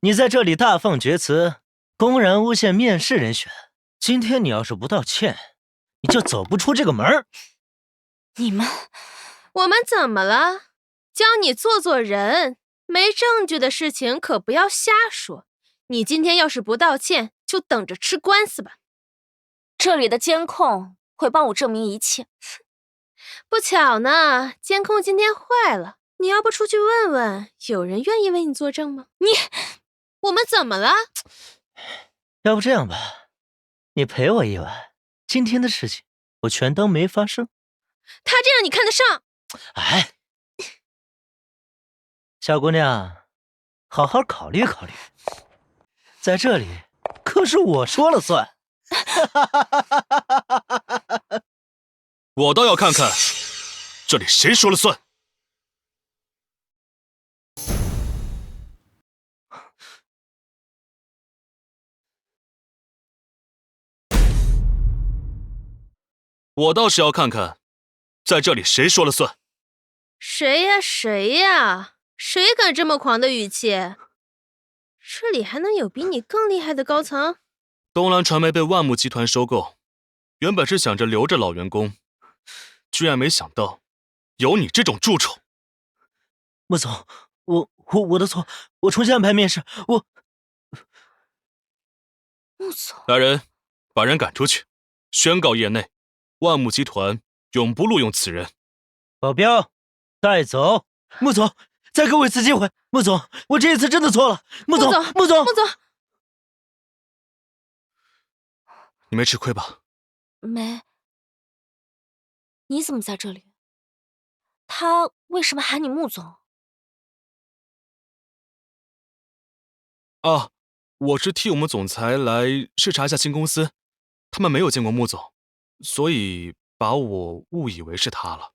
你在这里大放厥词，公然诬陷面试人选，今天你要是不道歉，你就走不出这个门儿。你们，我们怎么了？教你做人，没证据的事情可不要瞎说。你今天要是不道歉，就等着吃官司吧。这里的监控会帮我证明一切。不巧呢，监控今天坏了，你要不出去问问，有人愿意为你作证吗？我们怎么了？要不这样吧，你陪我一晚，今天的事情我全当没发生。他这样你看得上？哎，小姑娘，好好考虑考虑，在这里可是我说了算。我倒要看看，这里谁说了算。我倒是要看看，在这里谁说了算。谁呀？谁敢这么狂的语气？这里还能有比你更厉害的高层？东蓝传媒被万木集团收购，原本是想着留着老员工，居然没想到有你这种蛀虫。穆总，我的错，我重新安排面试。穆总，来人，把人赶出去，宣告业内，万木集团永不录用此人。保镖，带走。穆总，再给我一次机会。穆总，我这一次真的错了。穆总，你没吃亏吧？没。你怎么在这里？他为什么喊你穆总？啊，我是替我们总裁来视察一下新公司，他们没有见过穆总，所以把我误以为是他了。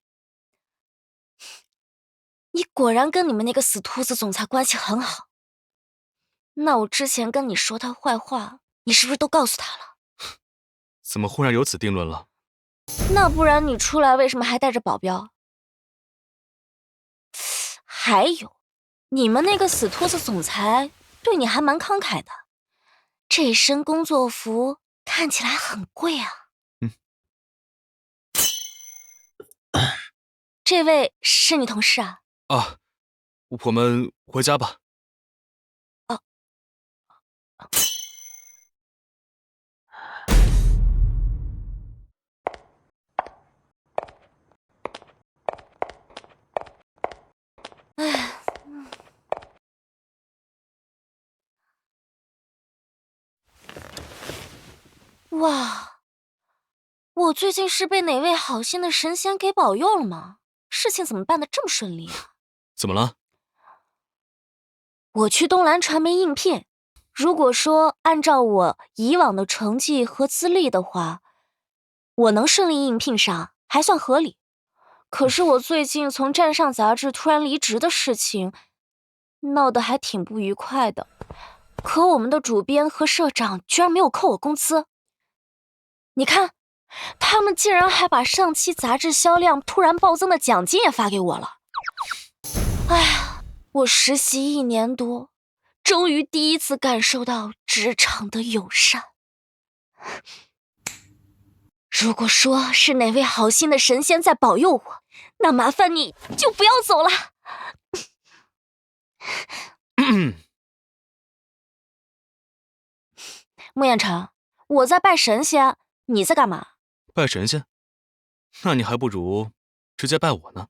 你果然跟你们那个死秃子总裁关系很好。那我之前跟你说他坏话，你是不是都告诉他了？怎么忽然有此定论了？那不然你出来为什么还带着保镖？还有，你们那个死秃子总裁对你还蛮慷慨的，这身工作服看起来很贵啊。这位是你同事啊？啊，我们回家吧。哦。哎，哇，我最近是被哪位好心的神仙给保佑了吗？事情怎么办得这么顺利啊？怎么了？我去东蓝传媒应聘，如果说按照我以往的成绩和资历的话，我能顺利应聘上还算合理。可是我最近从站上杂志突然离职的事情，闹得还挺不愉快的。可我们的主编和社长居然没有扣我工资。你看，他们竟然还把上期杂志销量突然暴增的奖金也发给我了。哎呀，我实习1年多，终于第一次感受到职场的友善。如果说是哪位好心的神仙在保佑我，那麻烦你就不要走了。穆彦成，我在拜神仙，你在干嘛？拜神仙？那你还不如直接拜我呢。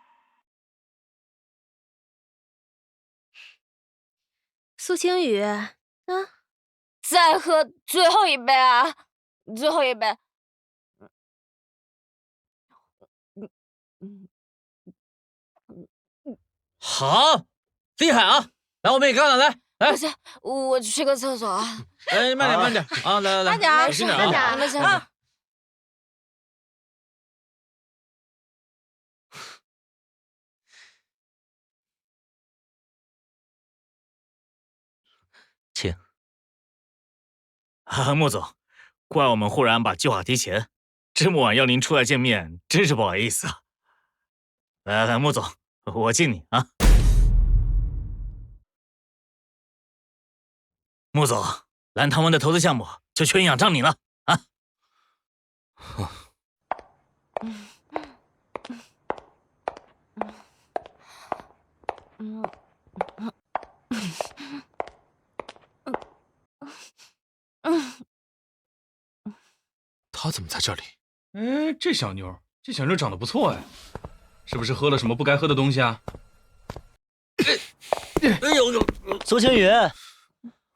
苏青雨，再喝最后一杯啊！最后一杯。好，厉害啊！来，我们也干了，来，来不，行，我去个厕所啊。来，慢点，慢点啊！来来来，慢点啊小心点慢点啊！你们先。请。穆总，怪我们忽然把计划提前，这么晚要您出来见面，真是不好意思啊。来来，穆总，我敬你啊。穆总，蓝塘湾的投资项目就全仰仗你了啊！他怎么在这里？哎，这小妞长得不错哎，是不是喝了什么不该喝的东西啊？哎呦，苏青雨，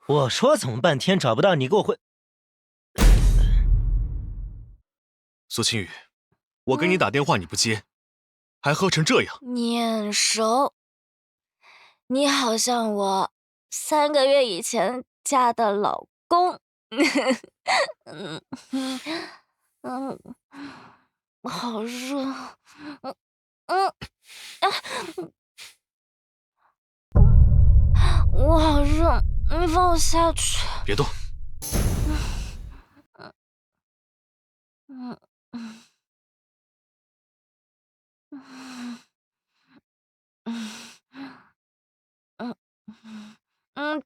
我说怎么半天找不到你，给我回。苏青雨，我给你打电话你不接，还喝成这样。你眼熟，你好像我3个月以前嫁的老公。好热。我好热，你放我下去。别动。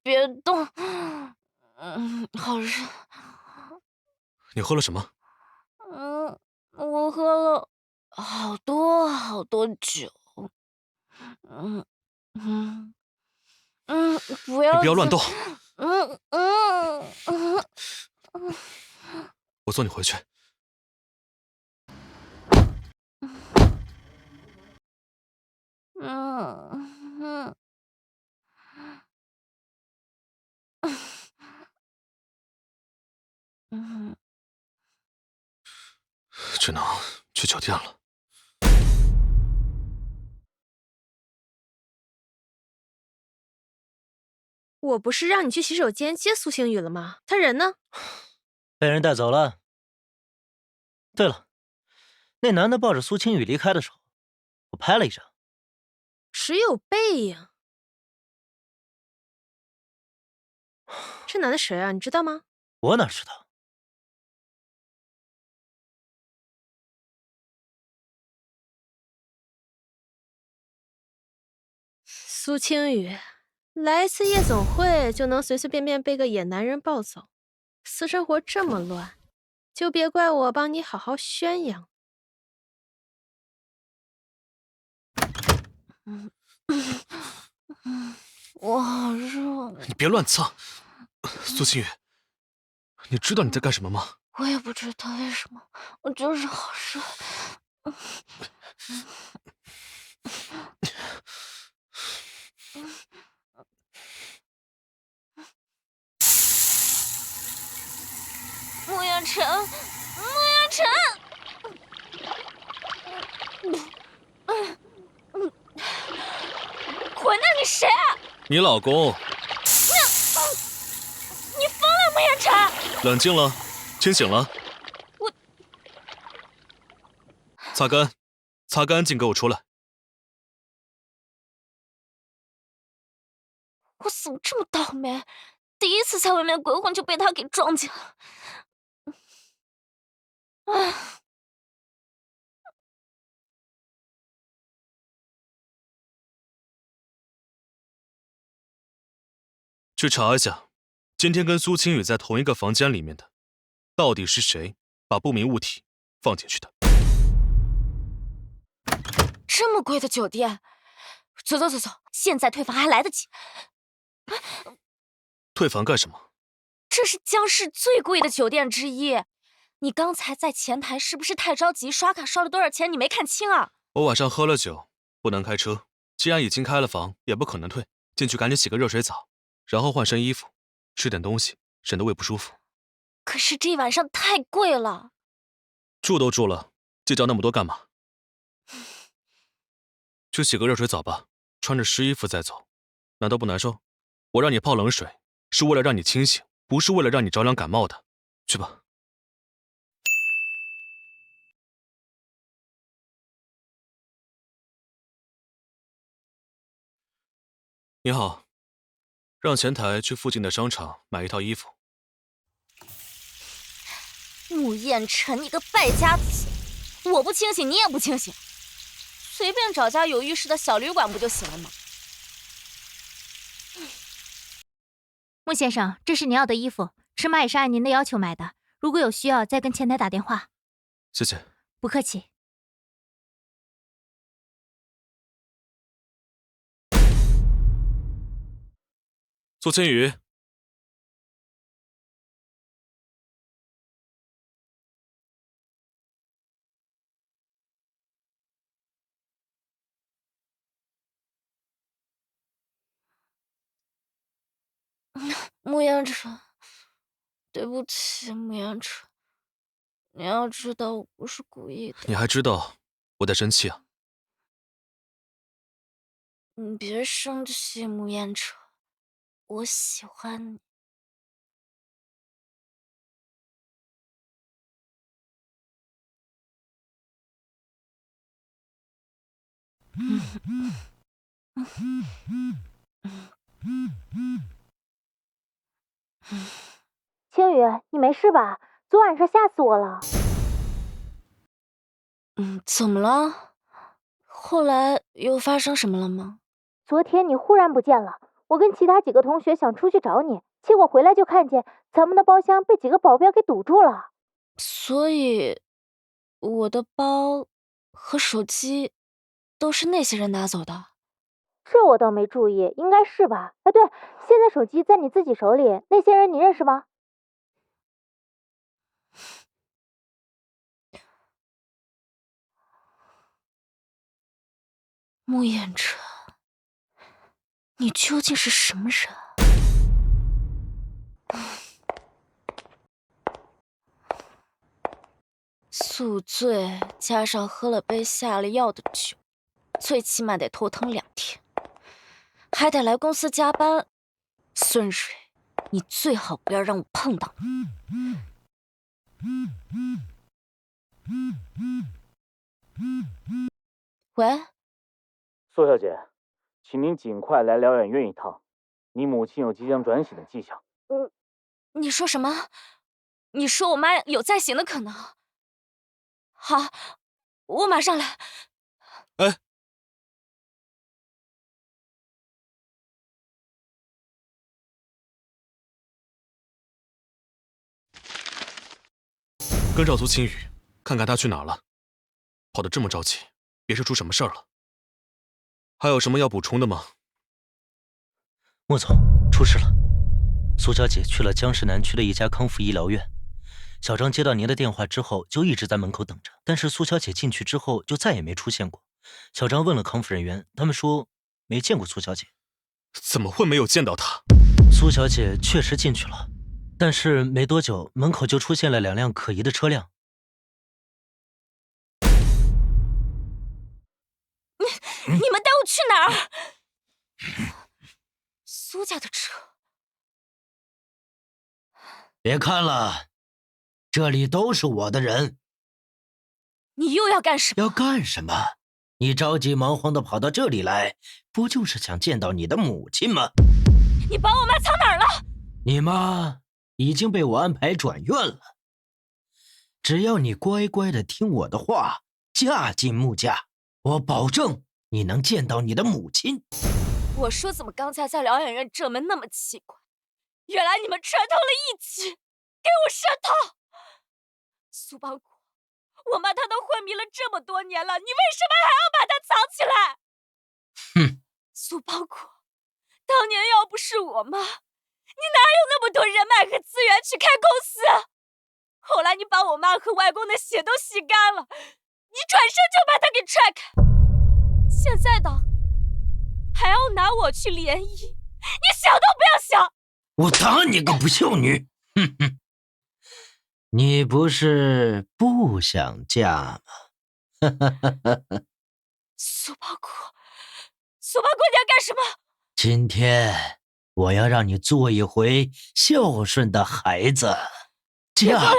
别动。好热。你喝了什么？我喝了好多好多酒。不要。你不要乱动。我送你回去。只能去酒店了。我不是让你去洗手间接苏星宇了吗？他人呢？被人带走了。对了，那男的抱着苏青雨离开的时候，我拍了一张。只有背影。这男的谁啊？你知道吗？我哪知道？苏青雨，来一次夜总会就能随随便便被个野男人抱走，私生活这么乱，就别怪我帮你好好宣扬。我好热。你别乱蹭。苏青雨，你知道你在干什么吗？我也不知道为什么，我就是好热。穆远辰，穆远辰，混蛋，你谁啊？你老公。你疯了，穆远辰！冷静了，清醒了。我擦干，擦干净，给我出来。我怎么这么倒霉？第一次在外面鬼混就被他给撞见了。去查一下，今天跟苏青雨在同一个房间里面的，到底是谁把不明物体放进去的？这么贵的酒店，走，现在退房还来得及。退房干什么？这是江市最贵的酒店之一。你刚才在前台是不是太着急？刷卡刷了多少钱你没看清啊？我晚上喝了酒，不能开车。既然已经开了房，也不可能退，进去赶紧洗个热水澡，然后换身衣服，吃点东西，省得胃不舒服。可是这晚上太贵了。住都住了，计较那么多干嘛？去洗个热水澡吧，穿着湿衣服再走，难道不难受？我让你泡冷水，是为了让你清醒，不是为了让你着凉感冒的。去吧。你好，让前台去附近的商场买一套衣服。穆彦辰，你个败家子！我不清醒，你也不清醒，随便找家有浴室的小旅馆不就行了吗？穆先生，这是您要的衣服，尺码也是按您的要求买的。如果有需要，再跟前台打电话。谢谢。不客气。苏青雨，穆彦辰，对不起，穆彦辰，你要知道我不是故意的。你还知道我在生气啊？你别生气，穆彦辰，我喜欢你。青雨，你没事吧？昨晚上吓死我了。怎么了？后来又发生什么了吗？昨天你忽然不见了，我跟其他几个同学想出去找你，结果回来就看见咱们的包厢被几个保镖给堵住了。所以，我的包和手机都是那些人拿走的。这我倒没注意，应该是吧？哎，对，现在手机在你自己手里，那些人你认识吗？穆彦辰，你究竟是什么人？宿醉加上喝了杯下了药的酒，最起码得头疼2天，还得来公司加班。孙蕊，你最好不要让我碰到你。喂，苏小姐，请您尽快来疗养院一趟，你母亲有即将转醒的迹象。你说什么？你说我妈有再醒的可能？好，我马上来。哎，跟上苏青雨，看看她去哪儿了。跑得这么着急，别是出什么事儿了。还有什么要补充的吗？穆总，出事了。苏小姐去了江市南区的一家康复医疗院。小张接到您的电话之后，就一直在门口等着，但是苏小姐进去之后就再也没出现过。小张问了康复人员，他们说没见过苏小姐。怎么会没有见到她？苏小姐确实进去了，但是没多久，门口就出现了2辆可疑的车辆。你们带我去哪儿？苏家的车。别看了，这里都是我的人。你又要干什么？要干什么？你着急忙慌地跑到这里来，不就是想见到你的母亲吗？你把我妈藏哪儿了？你妈已经被我安排转院了。只要你乖乖地听我的话，嫁进穆家，我保证你能见到你的母亲。我说怎么刚才在疗养院这门那么奇怪？原来你们串通了一起给我设套。苏邦国，我妈她都昏迷了这么多年了，你为什么还要把她藏起来？哼，苏邦国，当年要不是我妈，你哪有那么多人脉和资源去开公司？后来你把我妈和外公的血都吸干了，你转身就把她给踹开。现在的还要拿我去联谊，你想都不要想！想。我打你个不孝女！哼哼，你不是不想嫁吗？苏八姑，苏八姑，你要干什么？今天我要让你做一回孝顺的孩子，嫁吧！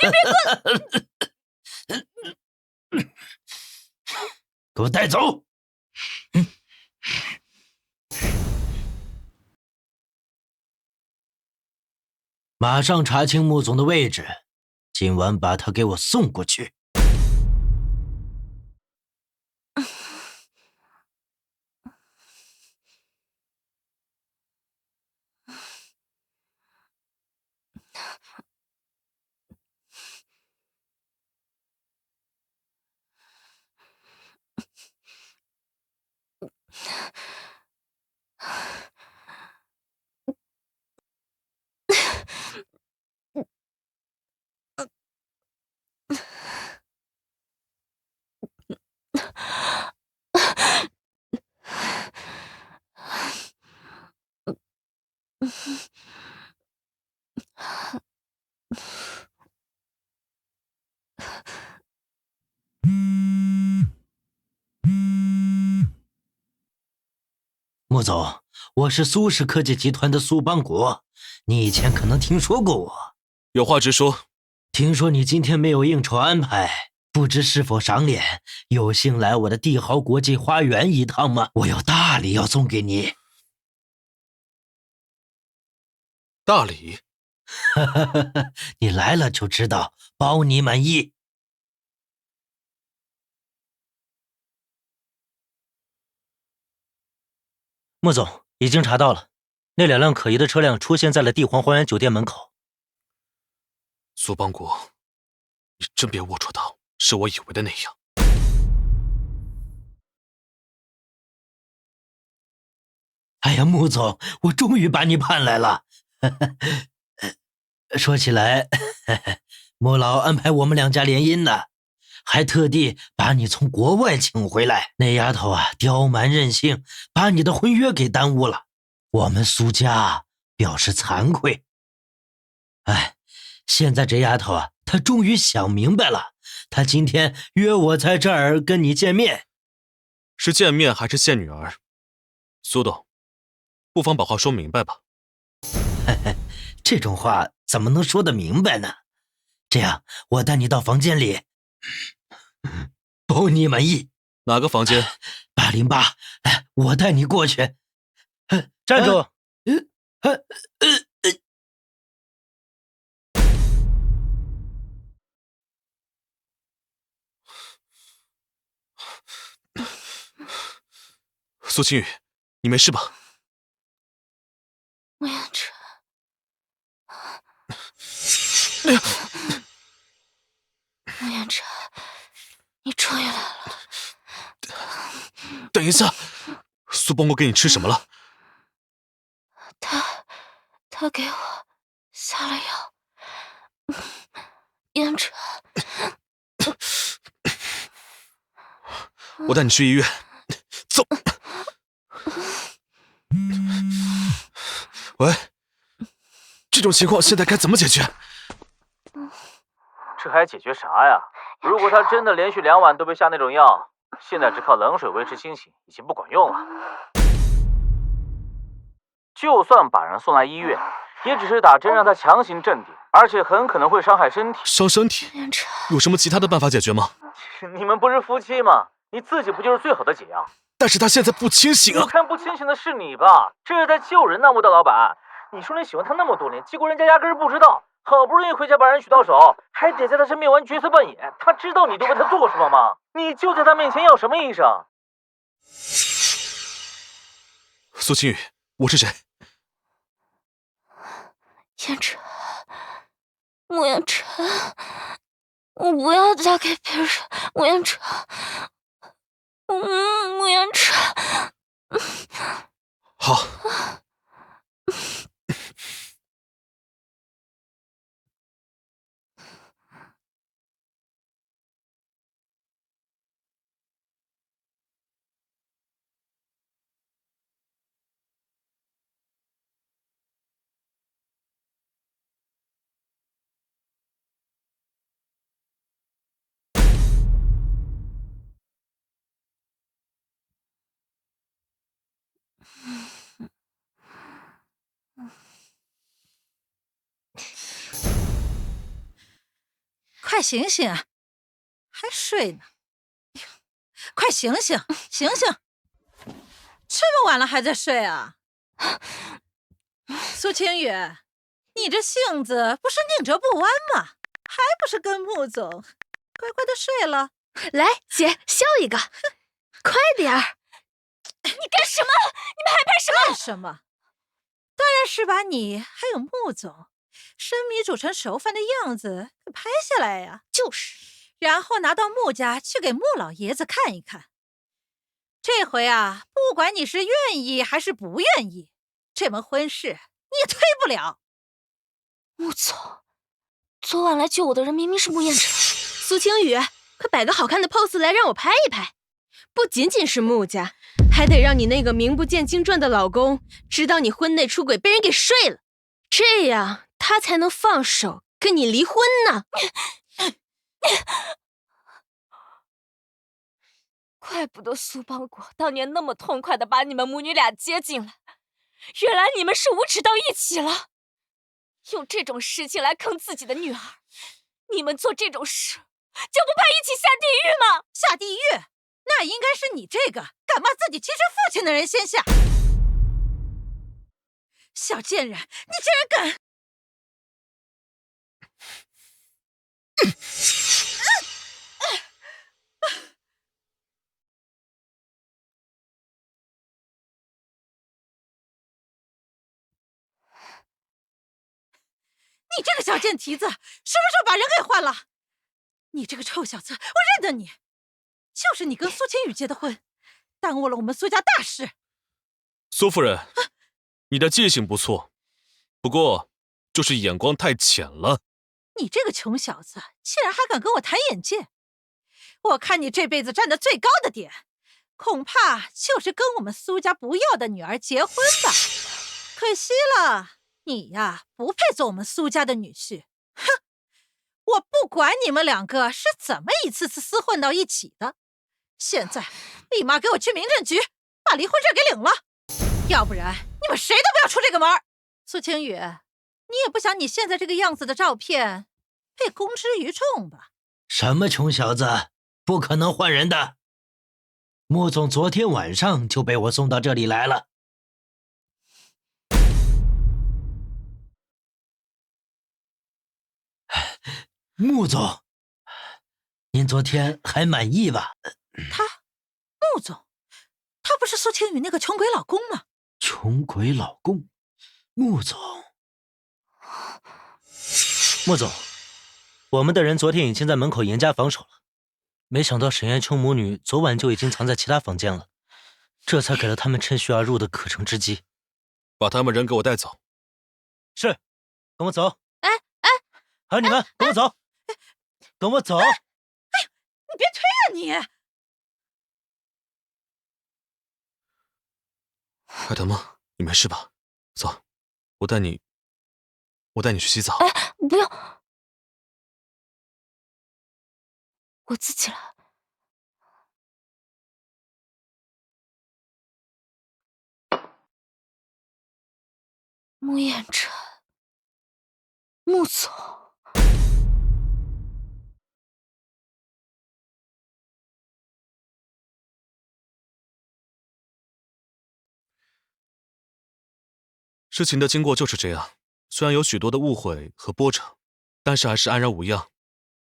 你别过来！给我带走！马上查清穆总的位置，今晚把他给我送过去。穆总，我是苏氏科技集团的苏邦国，你以前可能听说过我。有话直说。听说你今天没有应酬安排，不知是否赏脸，有幸来我的帝豪国际花园一趟吗？我有大礼要送给你。大礼？你来了就知道，包你满意。穆总，已经查到了，那2辆可疑的车辆出现在了帝皇花园酒店门口。苏邦国，你真别龌龊到是我以为的那样。哎呀，穆总，我终于把你盼来了。说起来，穆老安排我们2家联姻呢，还特地把你从国外请回来。那丫头啊，刁蛮任性，把你的婚约给耽误了。我们苏家表示惭愧。哎，现在这丫头啊，她终于想明白了。她今天约我在这儿跟你见面。是见面还是见女儿？苏董，不妨把话说明白吧。这种话怎么能说得明白呢？这样，我带你到房间里，包你满意。哪个房间？808，我带你过去。站住！苏青雨，你没事吧？穆阳辰，哎呀，穆阳辰，你终于来了。等一下，苏邦国给你吃什么了？他给我下了药。阳辰，我带你去医院。走。喂，这种情况现在该怎么解决？这还解决啥呀？如果他真的连续2晚都被下那种药，现在只靠冷水维持清醒已经不管用了。就算把人送来医院，也只是打针让他强行镇定，而且很可能会伤害身体。伤身体？有什么其他的办法解决吗？你们不是夫妻吗？你自己不就是最好的解药？但是他现在不清醒啊！我看不清醒的是你吧？这是在救人呢，穆大老板。你说你喜欢他那么多年，结果人家压根儿不知道。好不容易回家把人娶到手，还得在他身边玩角色扮演。他知道你都为他做过什么吗？你就在他面前要什么医生？苏青雨，我是谁？阳辰，穆阳辰，我不要嫁给别人。穆阳辰，穆阳辰。好。快醒醒，还睡呢！快醒醒，醒醒！这么晚了还在睡啊？苏清雨，你这性子不是拧着不弯吗？还不是跟穆总乖乖的睡了？来，姐笑一个，快点儿！你干什么？你们还拍什么？干什么？当然是把你还有穆总生米煮成熟饭的样子给拍下来呀！就是，然后拿到穆家去给穆老爷子看一看。这回啊，不管你是愿意还是不愿意，这门婚事你也推不了。穆总，昨晚来救我的人明明是穆彦辰。苏清雨，快摆个好看的 pose 来让我拍一拍。不仅仅是穆家，还得让你那个名不见经传的老公知道你婚内出轨被人给睡了，这样他才能放手跟你离婚呢。怪不得苏邦国当年那么痛快的把你们母女俩接进来，原来你们是无耻到一起了，用这种事情来坑自己的女儿，你们做这种事就不怕一起下地狱吗？下地狱？那应该是你这个敢骂自己亲生父亲的人先下。小贱人，你竟然敢！你这个小贱蹄子，什么时候把人给换了？你这个臭小子，我认得你，就是你跟苏清雨结的婚，耽误了我们苏家大事。苏夫人，你的记性不错，不过就是眼光太浅了。你这个穷小子，竟然还敢跟我谈眼界！我看你这辈子站的最高的点，恐怕就是跟我们苏家不要的女儿结婚吧。可惜了。你呀，不配做我们苏家的女婿。哼！我不管你们两个是怎么一次次厮混到一起的，现在立马给我去民政局把离婚证给领了，要不然你们谁都不要出这个门。苏清雨，你也不想你现在这个样子的照片被公之于众吧？什么穷小子，不可能换人的。穆总昨天晚上就被我送到这里来了。穆总，您昨天还满意吧？穆总，他不是苏清雨那个穷鬼老公吗？穷鬼老公，穆总。穆总，我们的人昨天已经在门口严加防守了，没想到沈艳秋母女昨晚就已经藏在其他房间了，这才给了他们趁虚而入的可乘之机。把他们人给我带走。是，跟我走。哎，还有你们，跟我走。跟我走！哎，你别推啊你！海棠吗？你没事吧？走，我带你去洗澡。哎，不用，我自己来。穆彦辰，穆总。事情的经过就是这样，虽然有许多的误会和波折，但是还是安然无恙，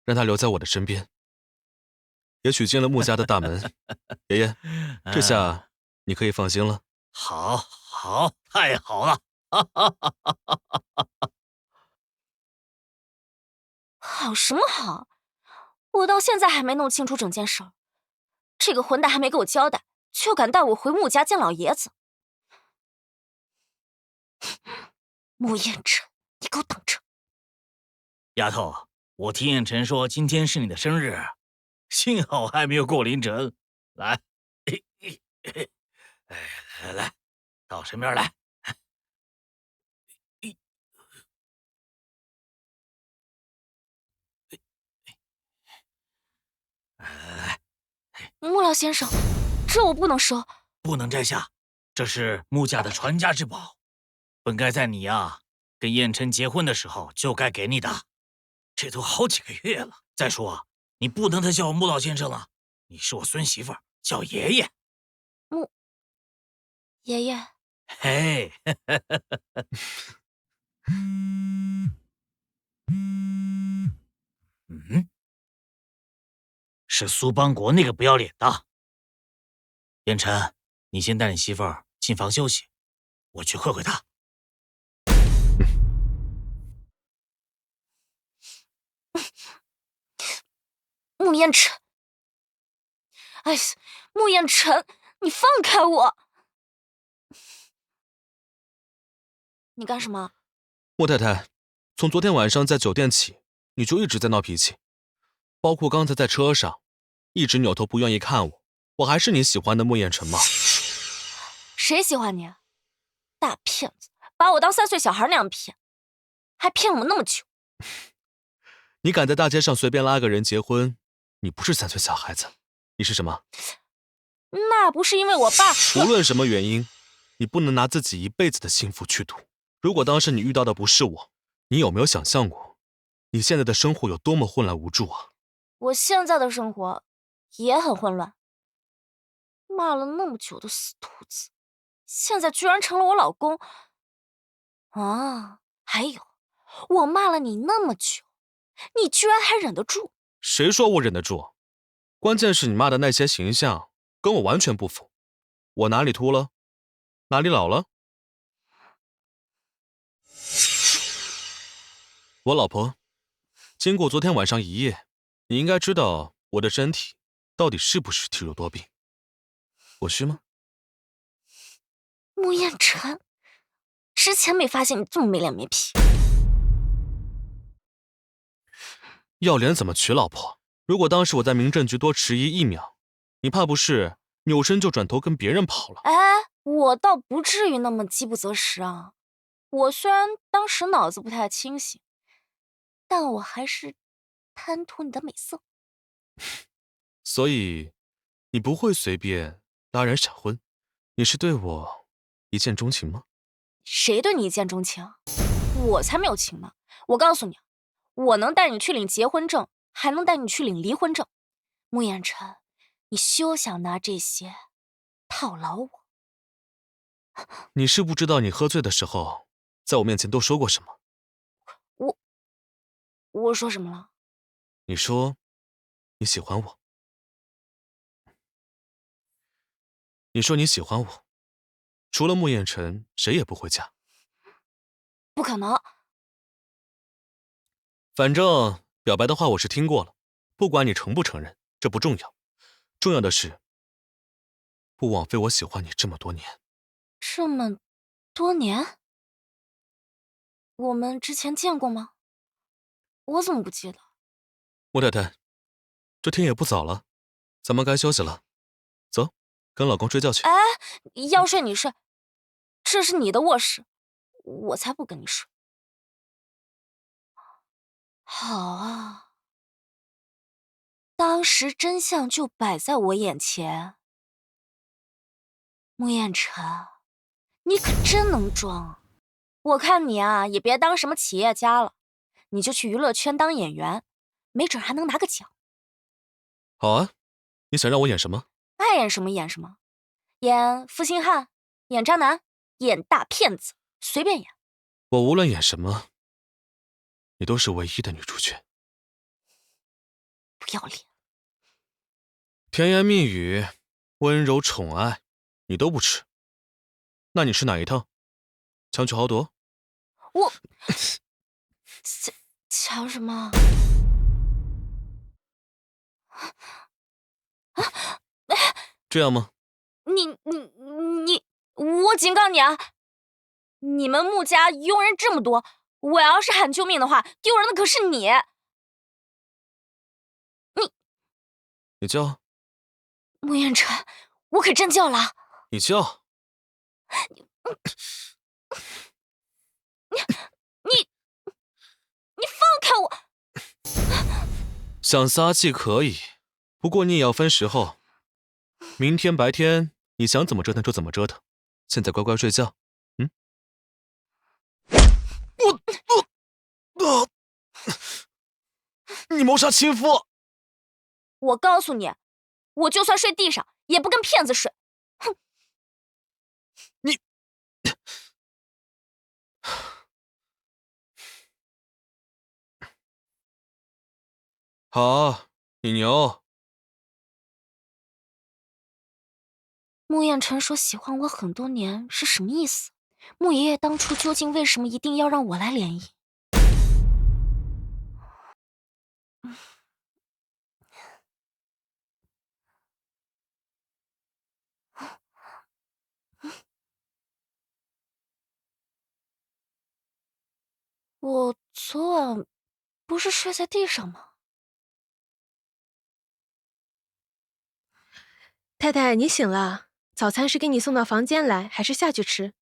让他留在我的身边。也许进了穆家的大门，爷爷，这下你可以放心了。好，好，太好了！好什么好？我到现在还没弄清楚整件事儿，这个混蛋还没给我交代，就敢带我回穆家见老爷子。穆彦辰，你给我等着！丫头，我听彦辰说今天是你的生日，幸好还没有过凌晨。来，来，到身边来。穆老先生，这我不能收。不能摘下，这是穆家的传家之宝，本该在你呀跟燕琛结婚的时候就该给你的。这都好几个月了。再说，你不能再叫我穆老先生了，你是我孙媳妇儿，叫爷爷。爷爷。嘿，是苏邦国那个不要脸的。燕琛，你先带你媳妇儿进房休息，我去会会她。穆燕琛，哎呀，穆燕琛，你放开我！你干什么？莫太太，从昨天晚上在酒店起，你就一直在闹脾气，包括刚才在车上，一直扭头不愿意看我。我还是你喜欢的穆燕琛吗？谁喜欢你？大骗子，把我当3岁小孩那样骗，还骗了我那么久。你敢在大街上随便拉个人结婚，你不是3岁小孩子，你是什么？那不是因为我爸。无论什么原因，你不能拿自己一辈子的幸福去赌。如果当时你遇到的不是我，你有没有想象过，你现在的生活有多么混乱无助啊？我现在的生活也很混乱。骂了那么久的死兔子，现在居然成了我老公。啊，还有，我骂了你那么久，你居然还忍得住？谁说我忍得住？关键是你骂的那些形象跟我完全不符。我哪里秃了？哪里老了？我老婆，经过昨天晚上一夜，你应该知道我的身体到底是不是体弱多病。我是吗？穆燕琛，之前没发现你这么没脸没皮。要脸怎么娶老婆？如果当时我在民政局多迟疑1秒，你怕不是扭身就转头跟别人跑了？哎，我倒不至于那么饥不择食啊。我虽然当时脑子不太清醒，但我还是贪图你的美色。所以，你不会随便拉人闪婚？你是对我一见钟情吗？谁对你一见钟情？我才没有情呢！我告诉你，我能带你去领结婚证，还能带你去领离婚证。穆燕琛，你休想拿这些套牢我。你是不知道你喝醉的时候，在我面前都说过什么？我说什么了？你说你喜欢我。你说你喜欢我，除了穆燕琛，谁也不会嫁。不可能。反正表白的话我是听过了，不管你承不承认，这不重要，重要的是不枉费我喜欢你这么多年。这么多年？我们之前见过吗？我怎么不记得？穆太太，这天也不早了，咱们该休息了，走，跟老公睡觉去。哎，要睡你睡，这是你的卧室，我才不跟你睡。好啊，当时真相就摆在我眼前。穆燕琛，你可真能装！我看你啊，也别当什么企业家了，你就去娱乐圈当演员，没准还能拿个奖。好啊，你想让我演什么？爱演什么演什么，演负心汉，演渣男，演大骗子，随便演。我无论演什么，你都是唯一的女主角。不要脸！甜言蜜语、温柔宠爱，你都不吃，那你吃哪一套？强取豪夺？我抢什么？这样吗？你，我警告你啊！你们穆家佣人这么多，我要是喊救命的话，丢人的可是你。你叫？穆燕琛，我可真叫了。你叫？你放开我！想撒气可以，不过你也要分时候。明天白天你想怎么折腾就怎么折腾，现在乖乖睡觉。你谋杀亲夫！我告诉你，我就算睡地上，也不跟骗子睡。哼！你好，你牛。穆彦辰说喜欢我很多年是什么意思？穆爷爷当初究竟为什么一定要让我来联谊？我昨晚不是睡在地上吗？太太，你醒了，早餐是给你送到房间来，还是下去吃？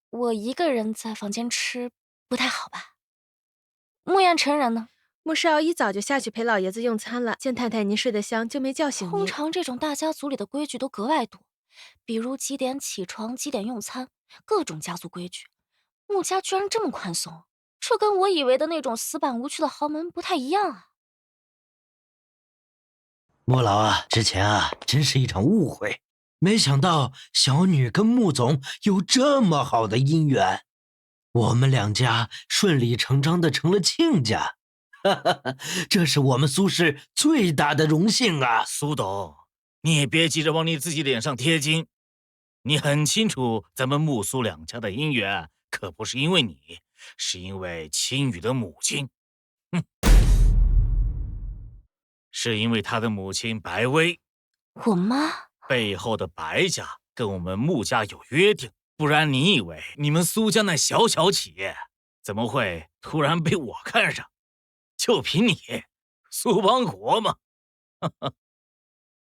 我一个人在房间吃不太好吧？穆彦辰人呢？穆少一早就下去陪老爷子用餐了，见太太您睡得香，就没叫醒您。通常这种大家族里的规矩都格外多，比如几点起床、几点用餐，各种家族规矩。穆家居然这么宽松，这跟我以为的那种死板无趣的豪门不太一样啊！穆老啊，之前真是一场误会，没想到小女跟穆总有这么好的姻缘，我们两家顺理成章的成了亲家，这是我们苏氏最大的荣幸啊！苏董，你也别急着往你自己脸上贴金，你很清楚咱们穆苏两家的姻缘可不是因为你，是因为青羽的母亲。是因为他的母亲白薇，我妈背后的白家跟我们穆家有约定，不然你以为你们苏家那小小企业怎么会突然被我看上？就凭你苏邦国吗？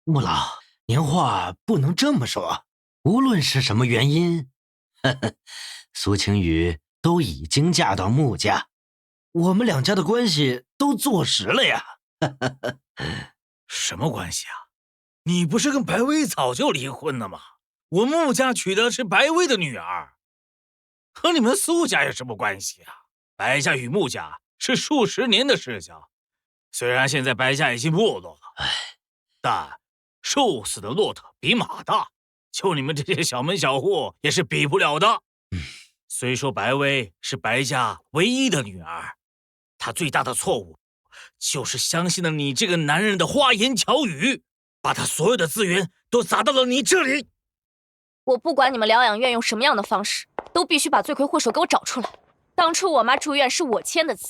穆老，您话不能这么说，无论是什么原因，苏青雨都已经嫁到穆家，我们两家的关系都坐实了呀。什么关系啊？你不是跟白薇早就离婚了吗？我穆家娶的是白薇的女儿，和你们苏家有什么关系啊？白家与穆家是数十年的世交，虽然现在白家已经没落了，但瘦死的骆驼比马大，就你们这些小门小户也是比不了的。虽说白薇是白家唯一的女儿，她最大的错误就是相信了你这个男人的花言巧语，把他所有的资源都砸到了你这里。我不管你们疗养院用什么样的方式，都必须把罪魁祸首给我找出来。当初我妈住院是我签的字，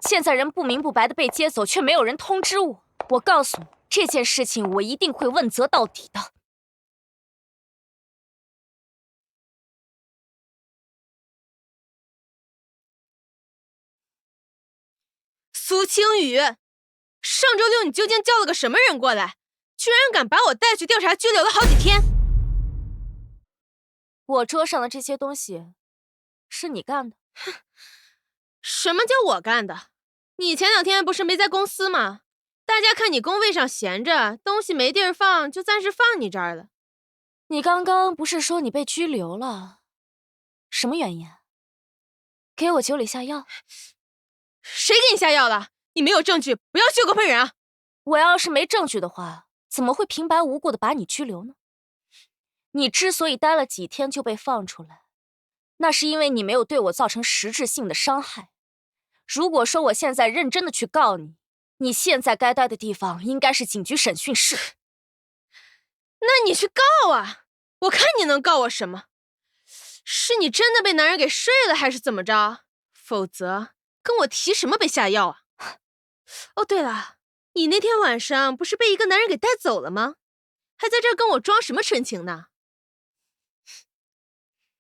现在人不明不白的被接走，却没有人通知我。我告诉你，这件事情我一定会问责到底的。苏青雨，上周六你究竟叫了个什么人过来？居然敢把我带去调查拘留了好几天！我桌上的这些东西，是你干的？哼，什么叫我干的？你前2天不是没在公司吗？大家看你工位上闲着，东西没地儿放，就暂时放你这儿了。你刚刚不是说你被拘留了？什么原因？给我酒里下药？谁给你下药了？你没有证据，不要血口喷人啊！我要是没证据的话，怎么会平白无故的把你拘留呢？你之所以待了几天就被放出来，那是因为你没有对我造成实质性的伤害。如果说我现在认真的去告你，你现在该待的地方应该是警局审讯室。那你去告啊！我看你能告我什么？是你真的被男人给睡了，还是怎么着？否则跟我提什么被下药啊？哦，对了，你那天晚上不是被一个男人给带走了吗？还在这儿跟我装什么纯情呢？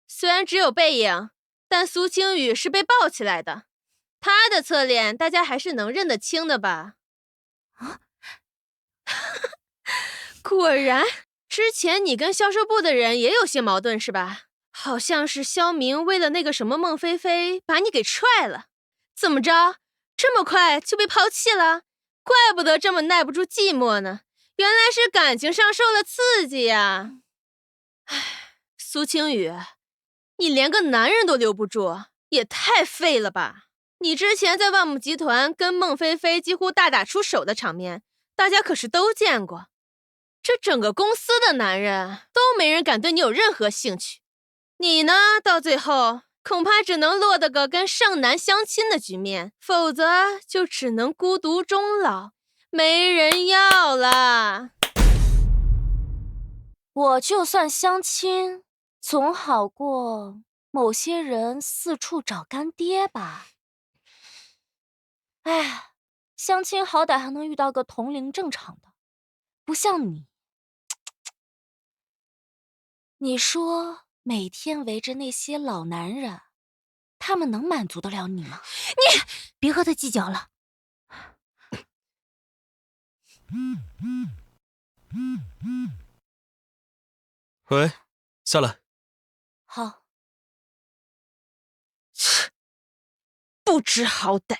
虽然只有背影，但苏青雨是被抱起来的，她的侧脸大家还是能认得清的吧？啊，果然，之前你跟销售部的人也有些矛盾是吧？好像是肖明为了那个什么孟菲菲把你给踹了，怎么着？这么快就被抛弃了？怪不得这么耐不住寂寞呢，原来是感情上受了刺激呀！唉，苏青雨，你连个男人都留不住，也太废了吧！你之前在万木集团跟孟菲菲几乎大打出手的场面，大家可是都见过。这整个公司的男人都没人敢对你有任何兴趣，你呢，到最后恐怕只能落得个跟剩男相亲的局面，否则就只能孤独终老，没人要了。我就算相亲，总好过某些人四处找干爹吧。哎，相亲好歹还能遇到个同龄正常的，不像你。你说每天围着那些老男人，他们能满足得了你吗？你别和他计较了。喂，下来。好。切，不知好歹！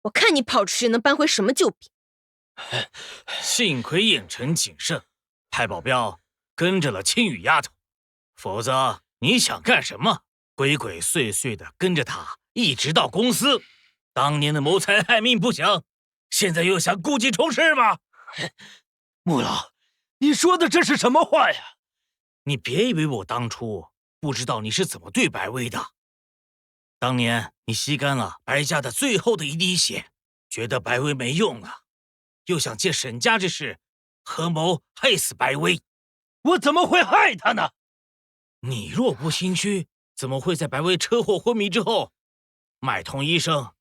我看你跑出去能搬回什么旧病？幸亏应城谨慎，派保镖跟着了青雨丫头，否则你想干什么？鬼鬼祟祟的跟着她，一直到公司。当年的谋财害命不讲，现在又想故技重施吗？穆老，你说的这是什么话呀？你别以为我当初不知道你是怎么对白薇的。当年你吸干了白家的最后的一滴血，觉得白薇没用了，又想借沈家之事合谋害死白薇。我怎么会害她呢？你若不心虚，怎么会在白薇车祸昏迷之后，买通医生，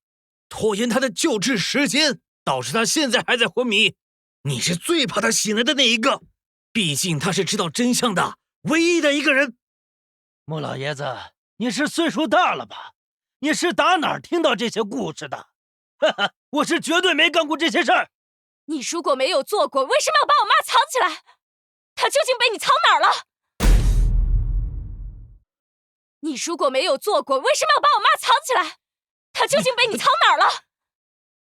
拖延她的救治时间，导致她现在还在昏迷？你是最怕她醒来的那一个，毕竟她是知道真相的唯一的一个人。穆老爷子，你是岁数大了吧？你是打哪儿听到这些故事的？哈哈，我是绝对没干过这些事儿。你如果没有做过，为什么要把我妈藏起来？她究竟被你藏哪儿了？你如果没有做过，为什么要把我妈藏起来？她究竟被你藏哪儿了？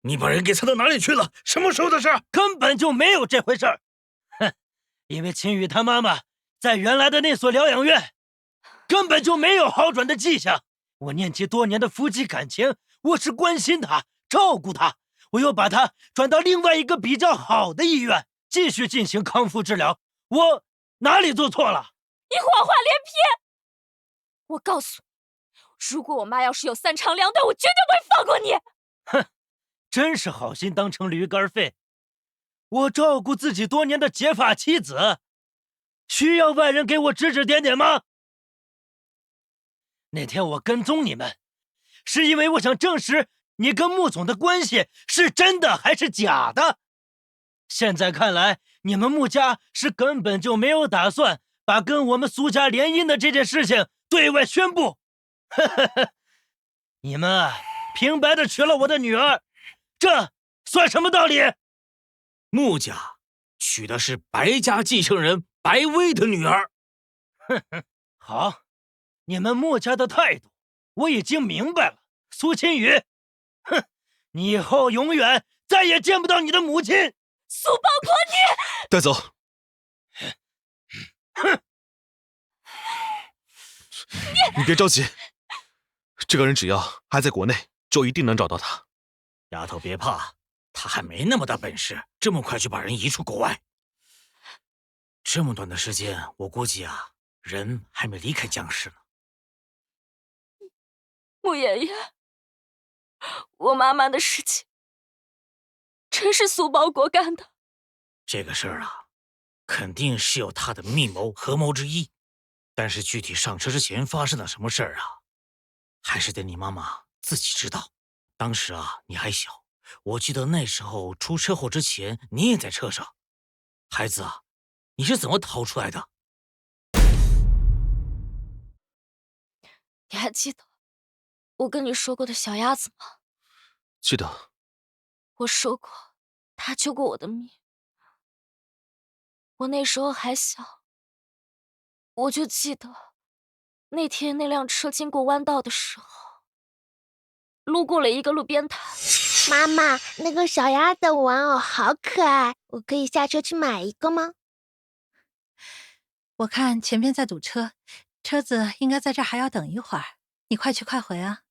你把人给藏到哪里去了？什么时候的事？根本就没有这回事儿。哼，因为秦宇他妈妈在原来的那所疗养院，根本就没有好转的迹象。我念及多年的夫妻感情，我是关心她，照顾她，我又把她转到另外一个比较好的医院，继续进行康复治疗。我哪里做错了？你谎话连篇！我告诉你，如果我妈要是有3长2短，我绝对不会放过你！哼，真是好心当成驴肝肺。我照顾自己多年的结发妻子，需要外人给我指指点点吗？那天我跟踪你们，是因为我想证实你跟穆总的关系是真的还是假的。现在看来，你们穆家是根本就没有打算把跟我们苏家联姻的这件事情对外宣布。你们啊，平白的娶了我的女儿，这算什么道理？穆家娶的是白家继承人白薇的女儿。哼哼，好，你们穆家的态度我已经明白了。苏秦宇，哼，你以后永远再也见不到你的母亲。苏宝国，你带走。哼，你别着急，这个人只要还在国内，就一定能找到他。丫头别怕，他还没那么大本事，这么快就把人移出国外。这么短的时间，我估计啊，人还没离开江市呢。穆爷爷，我妈妈的事情真是苏保国干的。这个事儿啊，肯定是有他的密谋合谋之一，但是具体上车之前发生了什么事儿啊，还是得你妈妈自己知道。当时啊，你还小，我记得那时候出车祸之前，你也在车上。孩子啊，你是怎么逃出来的？你还记得我跟你说过的小鸭子吗？记得。我说过，他救过我的命。我那时候还小，我就记得那天那辆车经过弯道的时候，路过了一个路边摊。妈妈，那个小鸭的玩偶好可爱，我可以下车去买一个吗？我看前边在堵车，车子应该在这儿还要等一会儿，你快去快回啊。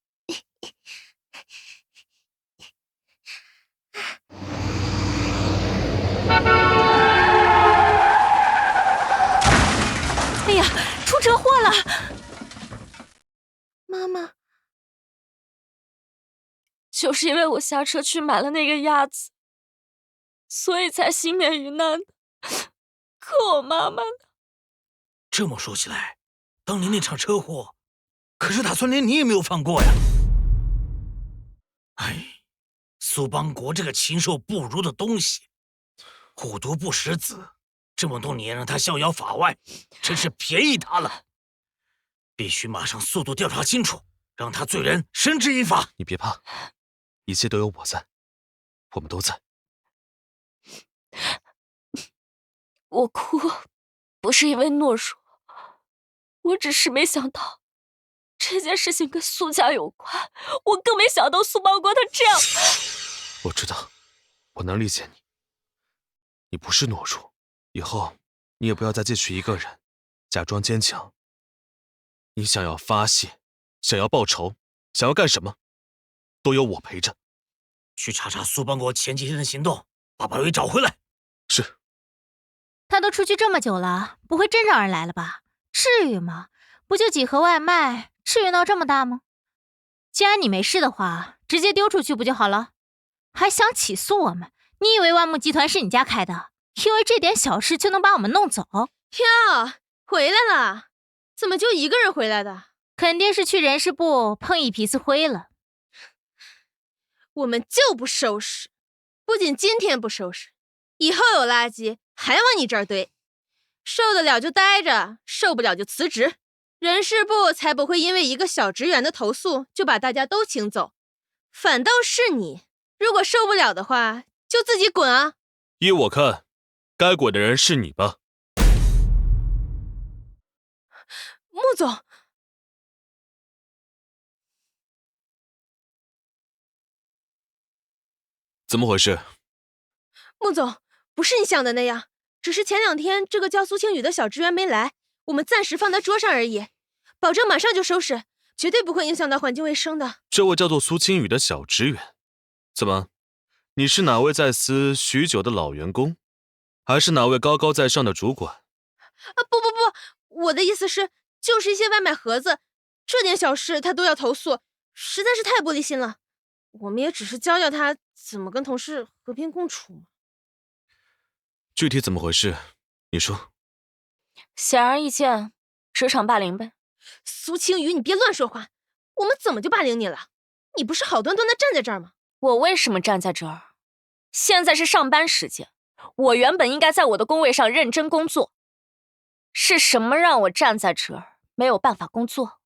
哎呀，出车祸了！妈妈，就是因为我下车去买了那个鸭子，所以才幸免于难的。可我妈妈呢？这么说起来，当年那场车祸，可是打算连你也没有放过呀！哎，苏邦国这个禽兽不如的东西，虎毒不食子，这么多年让他逍遥法外，真是便宜他了。必须马上速度调查清楚，让他罪人绳之以法。你别怕，一切都有我在，我们都在。我哭，不是因为懦弱，我只是没想到这件事情跟苏家有关，我更没想到苏邦国他这样。我知道，我能理解你。你不是懦弱，以后你也不要再继续一个人假装坚强。你想要发泄，想要报仇，想要干什么，都有我陪着。去查查苏邦国前几天的行动，把白薇找回来。是。他都出去这么久了，不会真找人来了吧？至于吗？不就几盒外卖，至于闹这么大吗？既然你没事的话，直接丢出去不就好了？还想起诉我们？你以为万木集团是你家开的？因为这点小事就能把我们弄走？哟，回来了？怎么就一个人回来的？肯定是去人事部碰一鼻子灰了。我们就不收拾，不仅今天不收拾，以后有垃圾还往你这儿堆。受得了就待着，受不了就辞职，人事部才不会因为一个小职员的投诉就把大家都请走。反倒是你，如果受不了的话，就自己滚啊！依我看，该滚的人是你吧？穆总，怎么回事？穆总，不是你想的那样，只是前2天这个叫苏青雨的小职员没来，我们暂时放在桌上而已，保证马上就收拾，绝对不会影响到环境卫生的。这位叫做苏青雨的小职员，怎么？你是哪位在司许久的老员工，还是哪位高高在上的主管？不，我的意思是，就是一些外卖盒子，这点小事他都要投诉，实在是太玻璃心了。我们也只是教教他怎么跟同事和平共处嘛。具体怎么回事？你说。显而易见，职场霸凌呗。苏青雨，你别乱说话，我们怎么就霸凌你了？你不是好端端的站在这儿吗？我为什么站在这儿？现在是上班时间，我原本应该在我的工位上认真工作。是什么让我站在这儿没有办法工作？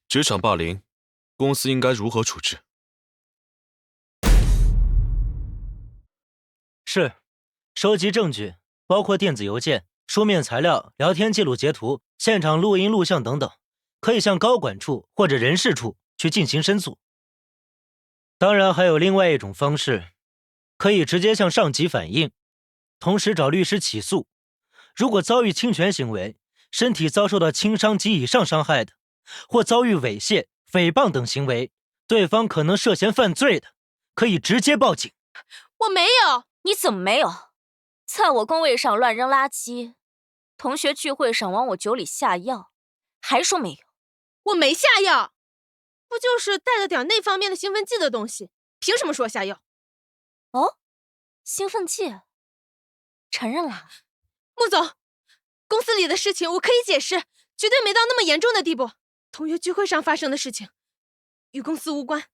职场霸凌，公司应该如何处置？是，收集证据，包括电子邮件、书面材料、聊天记录截图、现场录音录像等等，可以向高管处或者人事处去进行申诉。当然还有另外一种方式，可以直接向上级反映，同时找律师起诉。如果遭遇侵权行为，身体遭受到轻伤及以上伤害的，或遭遇猥亵、诽谤等行为，对方可能涉嫌犯罪的，可以直接报警。我没有。你怎么没有？在我工位上乱扔垃圾，同学聚会上往我酒里下药，还说没有？我没下药，不就是带了点那方面的兴奋剂的东西，凭什么说下药？哦，兴奋剂，承认了。穆总，公司里的事情我可以解释，绝对没到那么严重的地步。同学聚会上发生的事情，与公司无关。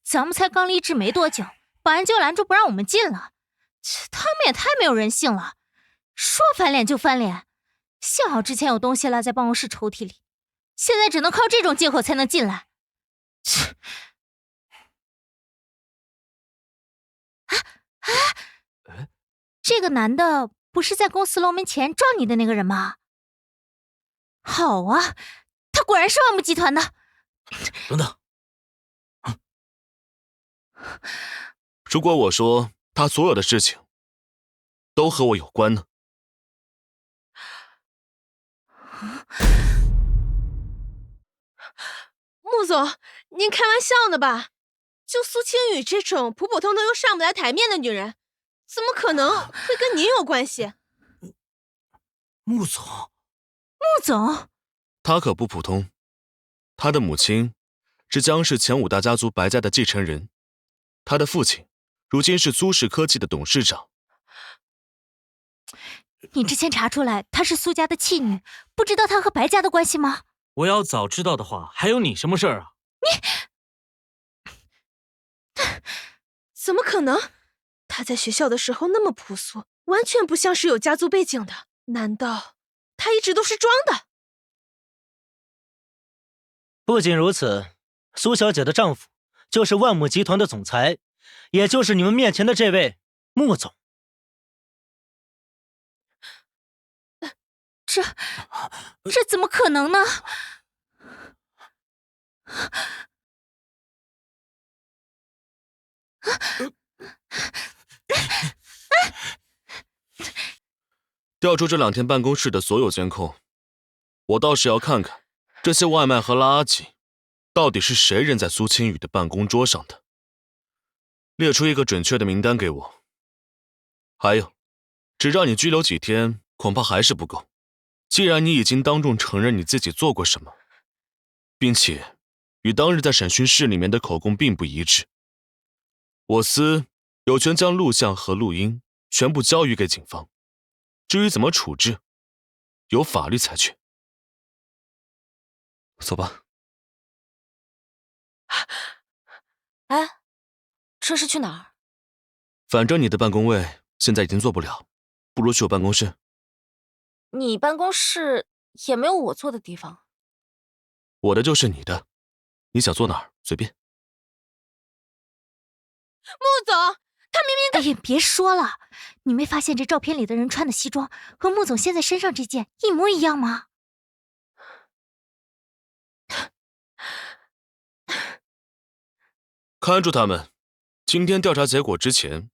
咱们才刚离职没多久，保安就拦住不让我们进了，他们也太没有人性了，说翻脸就翻脸。幸好之前有东西落在办公室抽屉里，现在只能靠这种借口才能进来。这个男的不是在公司楼门前撞你的那个人吗？好啊，他果然是万木集团的。等等，如果我说他所有的事情都和我有关呢？穆总，您开玩笑呢吧？就苏青雨这种普普通通又上不来台面的女人，怎么可能会跟您有关系？穆总，穆总，他可不普通，他的母亲是江氏前5大家族白家的继承人，他的父亲如今是苏氏科技的董事长。你之前查出来她是苏家的弃女，不知道她和白家的关系吗？我要早知道的话，还有你什么事儿啊？怎么可能？她在学校的时候那么朴素，完全不像是有家族背景的。难道她一直都是装的？不仅如此，苏小姐的丈夫就是万亩集团的总裁，也就是你们面前的这位穆总。这怎么可能呢？调出这2天办公室的所有监控，我倒是要看看这些外卖和垃圾到底是谁扔在苏青雨的办公桌上的。列出一个准确的名单给我。还有，只让你拘留几天，恐怕还是不够。既然你已经当众承认你自己做过什么，并且与当日在审讯室里面的口供并不一致，我司有权将录像和录音全部交予给警方。至于怎么处置，由法律裁决。走吧。哎，这是去哪儿？反正你的办公位现在已经做不了，不如去我办公室。你办公室也没有我坐的地方。我的就是你的，你想坐哪儿随便。穆总，他明明……哎呀，别说了，你没发现这照片里的人穿的西装和穆总现在身上这件一模一样吗？看住他们，今天调查结果之前，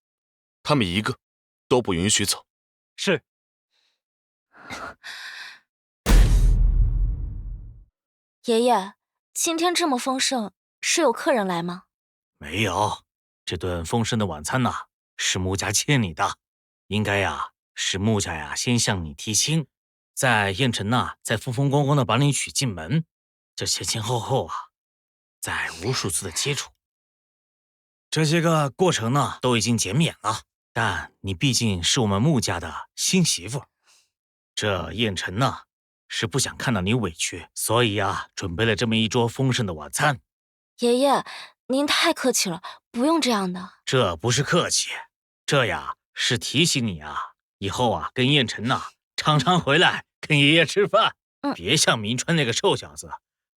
他们一个都不允许走。是。爷爷，今天这么丰盛，是有客人来吗？没有，这顿丰盛的晚餐呐，是穆家欠你的。应该呀，是穆家呀先向你提亲，在燕城呐，再风风光光的把你娶进门。这前前后后啊，在无数次的接触，这些个过程呢都已经减免了。但你毕竟是我们穆家的新媳妇，这燕城呢是不想看到你委屈，所以啊，准备了这么一桌丰盛的晚餐。爷爷，您太客气了，不用这样的。这不是客气，这呀是提醒你啊，以后啊跟燕城呐常常回来跟爷爷吃饭，别像明川那个臭小子，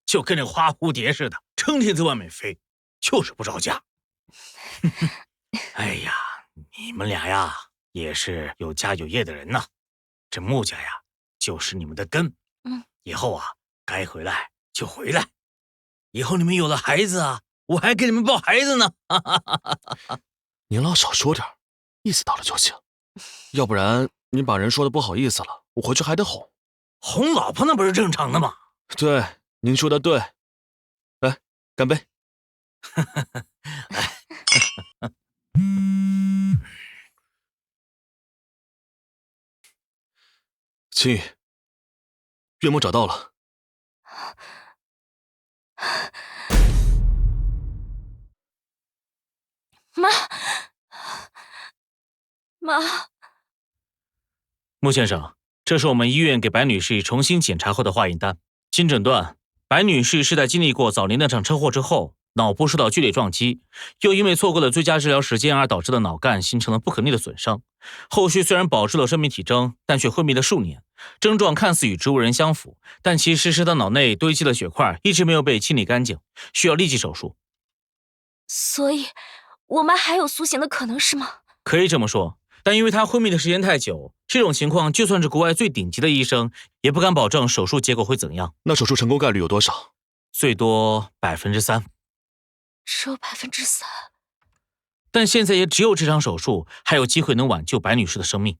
就跟那花蝴蝶似的，成天在外面飞，就是不着家。哎呀，你们俩呀也是有家有业的人呐，这穆家呀就是你们的根。以后啊该回来就回来，以后你们有了孩子啊，我还给你们抱孩子呢。您老少说点，意思到了就行，要不然您把人说的不好意思了，我回去还得哄。哄老婆那不是正常的吗？对，您说的对。来，干杯。青雨，岳母找到了。妈，穆先生，这是我们医院给白女士重新检查后的化验单。经诊断，白女士是在经历过早年那场车祸之后，脑部受到剧烈撞击，又因为错过了最佳治疗时间而导致的脑干形成了不可逆的损伤。后续虽然保持了生命体征，但却昏迷了数年，症状看似与植物人相符，但其实是他脑内堆积了血块，一直没有被清理干净，需要立即手术。所以我妈还有苏醒的可能是吗？可以这么说，但因为她昏迷的时间太久，这种情况就算是国外最顶级的医生，也不敢保证手术结果会怎样。那手术成功概率有多少？最多3%。只有3%。但现在也只有这场手术还有机会能挽救白女士的生命，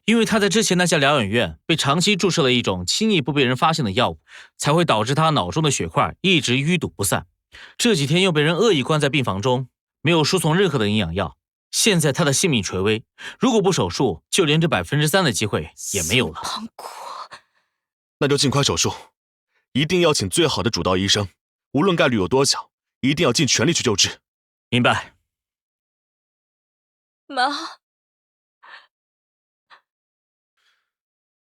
因为她在之前那家疗养院被长期注射了一种轻易不被人发现的药物，才会导致她脑中的血块一直淤堵不散。这几天又被人恶意关在病房中，没有输送任何的营养药，现在她的性命垂危，如果不手术，就连这3%的机会也没有了。那就尽快手术，一定要请最好的主刀医生，无论概率有多小，一定要尽全力去救治。明白。妈，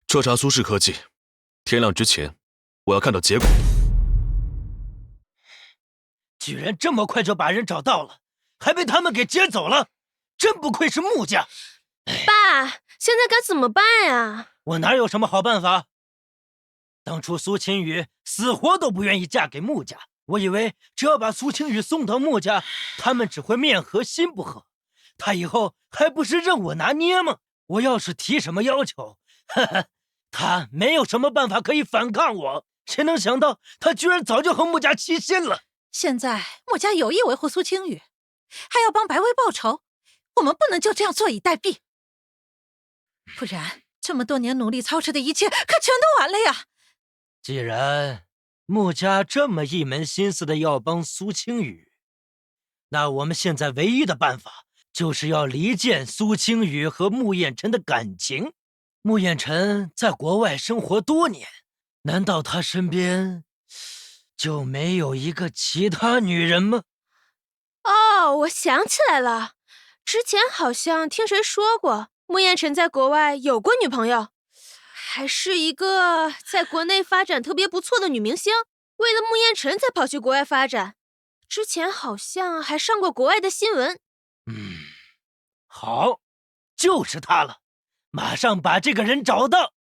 彻查苏氏科技，天亮之前，我要看到结果。居然这么快就把人找到了，还被他们给接走了，真不愧是穆家。爸，现在该怎么办呀？我哪有什么好办法？当初苏秦羽死活都不愿意嫁给穆家，我以为只要把苏秦羽送到穆家，他们只会面和心不和。他以后还不是任我拿捏吗？我要是提什么要求，他没有什么办法可以反抗我。谁能想到他居然早就和穆家齐心了？现在穆家有意维护苏青羽，还要帮白薇报仇，我们不能就这样坐以待毙，不然这么多年努力操持的一切可全都完了呀！既然穆家这么一门心思的要帮苏青羽，那我们现在唯一的办法就是要离间苏青羽和穆彦辰的感情。穆彦辰在国外生活多年，难道他身边就没有一个其他女人吗？哦，我想起来了，之前好像听谁说过，穆彦辰在国外有过女朋友，还是一个在国内发展特别不错的女明星，为了穆彦辰才跑去国外发展，之前好像还上过国外的新闻。好，就是他了，马上把这个人找到。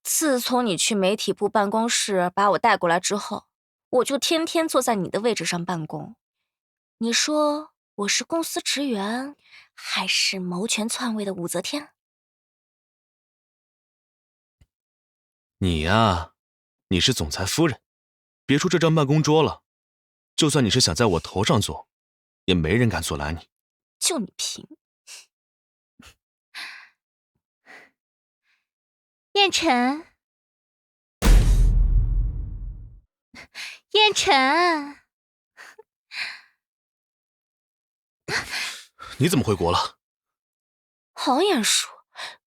自从你去媒体部办公室把我带过来之后，我就天天坐在你的位置上办公。你说我是公司职员，还是谋权篡位的武则天？你呀，你是总裁夫人，别出这张办公桌了。就算你是想在我头上坐，也没人敢阻拦你。就你贫。燕晨，燕晨，你怎么回国了？好眼熟，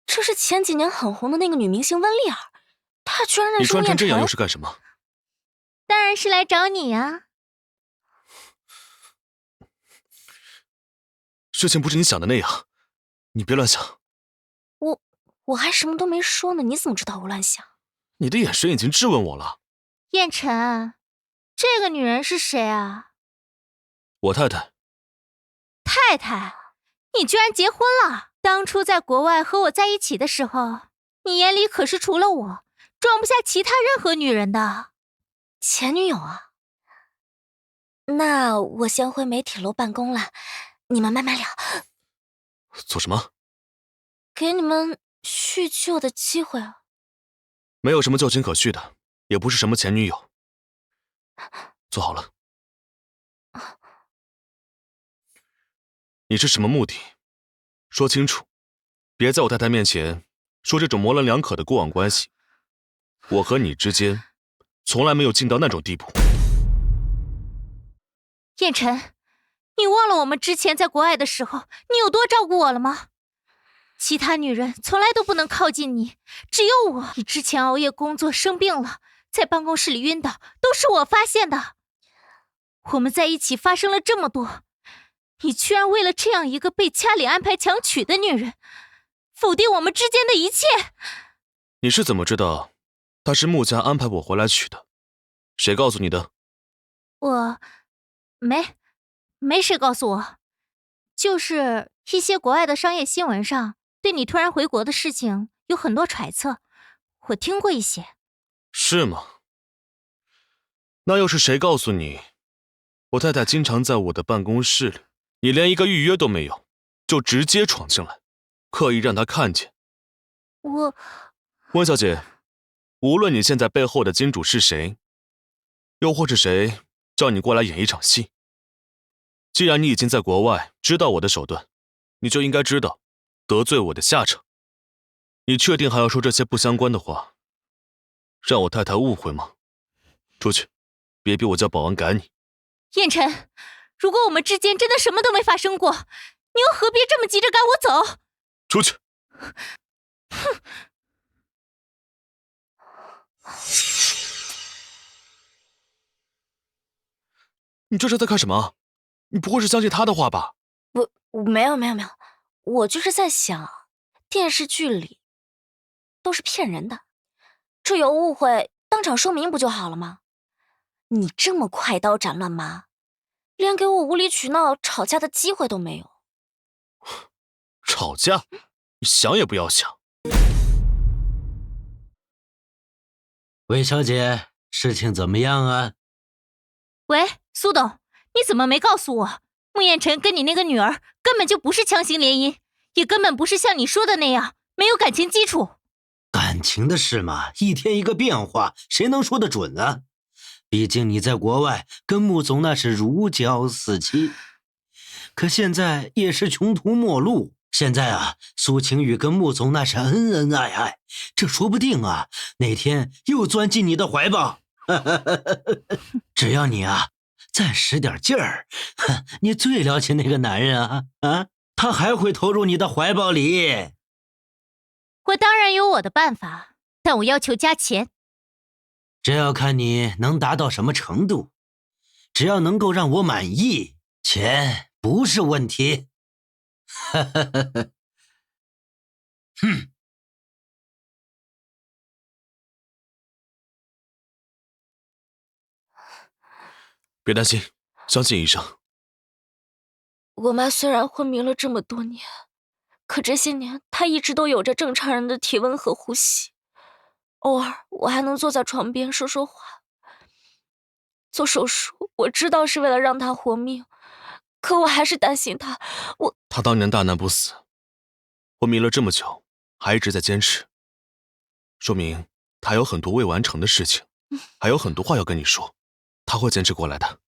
这是前几年很红的那个女明星温丽儿，她居然认识你穿成这样燕晨又是干什么？当然是来找你啊！事情不是你想的那样，你别乱想。我还什么都没说呢，你怎么知道我乱想？你的眼神已经质问我了。燕晨，这个女人是谁啊？我太太。太太，你居然结婚了？当初在国外和我在一起的时候，你眼里可是除了我，装不下其他任何女人的。前女友啊？那我先回媒体楼办公了，你们慢慢聊。做什么？给你们叙旧的机会啊。没有什么旧情可叙的，也不是什么前女友。坐好了。你是什么目的？说清楚，别在我太太面前说这种模棱两可的过往关系。我和你之间从来没有近到那种地步。燕晨，你忘了我们之前在国外的时候，你有多照顾我了吗？其他女人从来都不能靠近你，只有我。你之前熬夜工作生病了，在办公室里晕倒，都是我发现的。我们在一起发生了这么多，你居然为了这样一个被家里安排强娶的女人，否定我们之间的一切。你是怎么知道她是穆家安排我回来娶的？谁告诉你的？我没谁告诉我，就是一些国外的商业新闻上对你突然回国的事情有很多揣测，我听过一些。是吗？那又是谁告诉你我太太经常在我的办公室里，你连一个预约都没有，就直接闯进来，刻意让她看见？温小姐，无论你现在背后的金主是谁，又或是谁叫你过来演一场戏，既然你已经在国外知道我的手段，你就应该知道得罪我的下场。你确定还要说这些不相关的话，让我太太误会吗？出去，别逼我叫保安赶你。燕晨，如果我们之间真的什么都没发生过，你又何必这么急着赶我走？出去。哼。你这是在干什么？你不会是相信他的话吧？我没有，我就是在想，电视剧里都是骗人的，这有误会当场说明不就好了吗？你这么快刀斩乱麻，连给我无理取闹吵架的机会都没有。吵架？你想也不要想。韦小姐，事情怎么样啊？喂，苏董，你怎么没告诉我，穆燕晨跟你那个女儿根本就不是强行联姻，也根本不是像你说的那样没有感情基础？感情的事嘛，一天一个变化，谁能说得准啊？毕竟你在国外跟穆总那是如胶似漆，可现在也是穷途末路。现在啊，苏晴雨跟穆总那是恩恩爱爱，这说不定啊，哪天又钻进你的怀抱。只要你啊再使点劲儿，你最了解那个男人啊，他还会投入你的怀抱里。我当然有我的办法，但我要求加钱。这要看你能达到什么程度，只要能够让我满意，钱不是问题。别担心，相信医生。我妈虽然昏迷了这么多年，可这些年她一直都有着正常人的体温和呼吸，偶尔我还能坐在床边说说话。做手术我知道是为了让她活命，可我还是担心她。她当年大难不死，昏迷了这么久还一直在坚持，说明她有很多未完成的事情，还有很多话要跟你说，她会坚持过来的。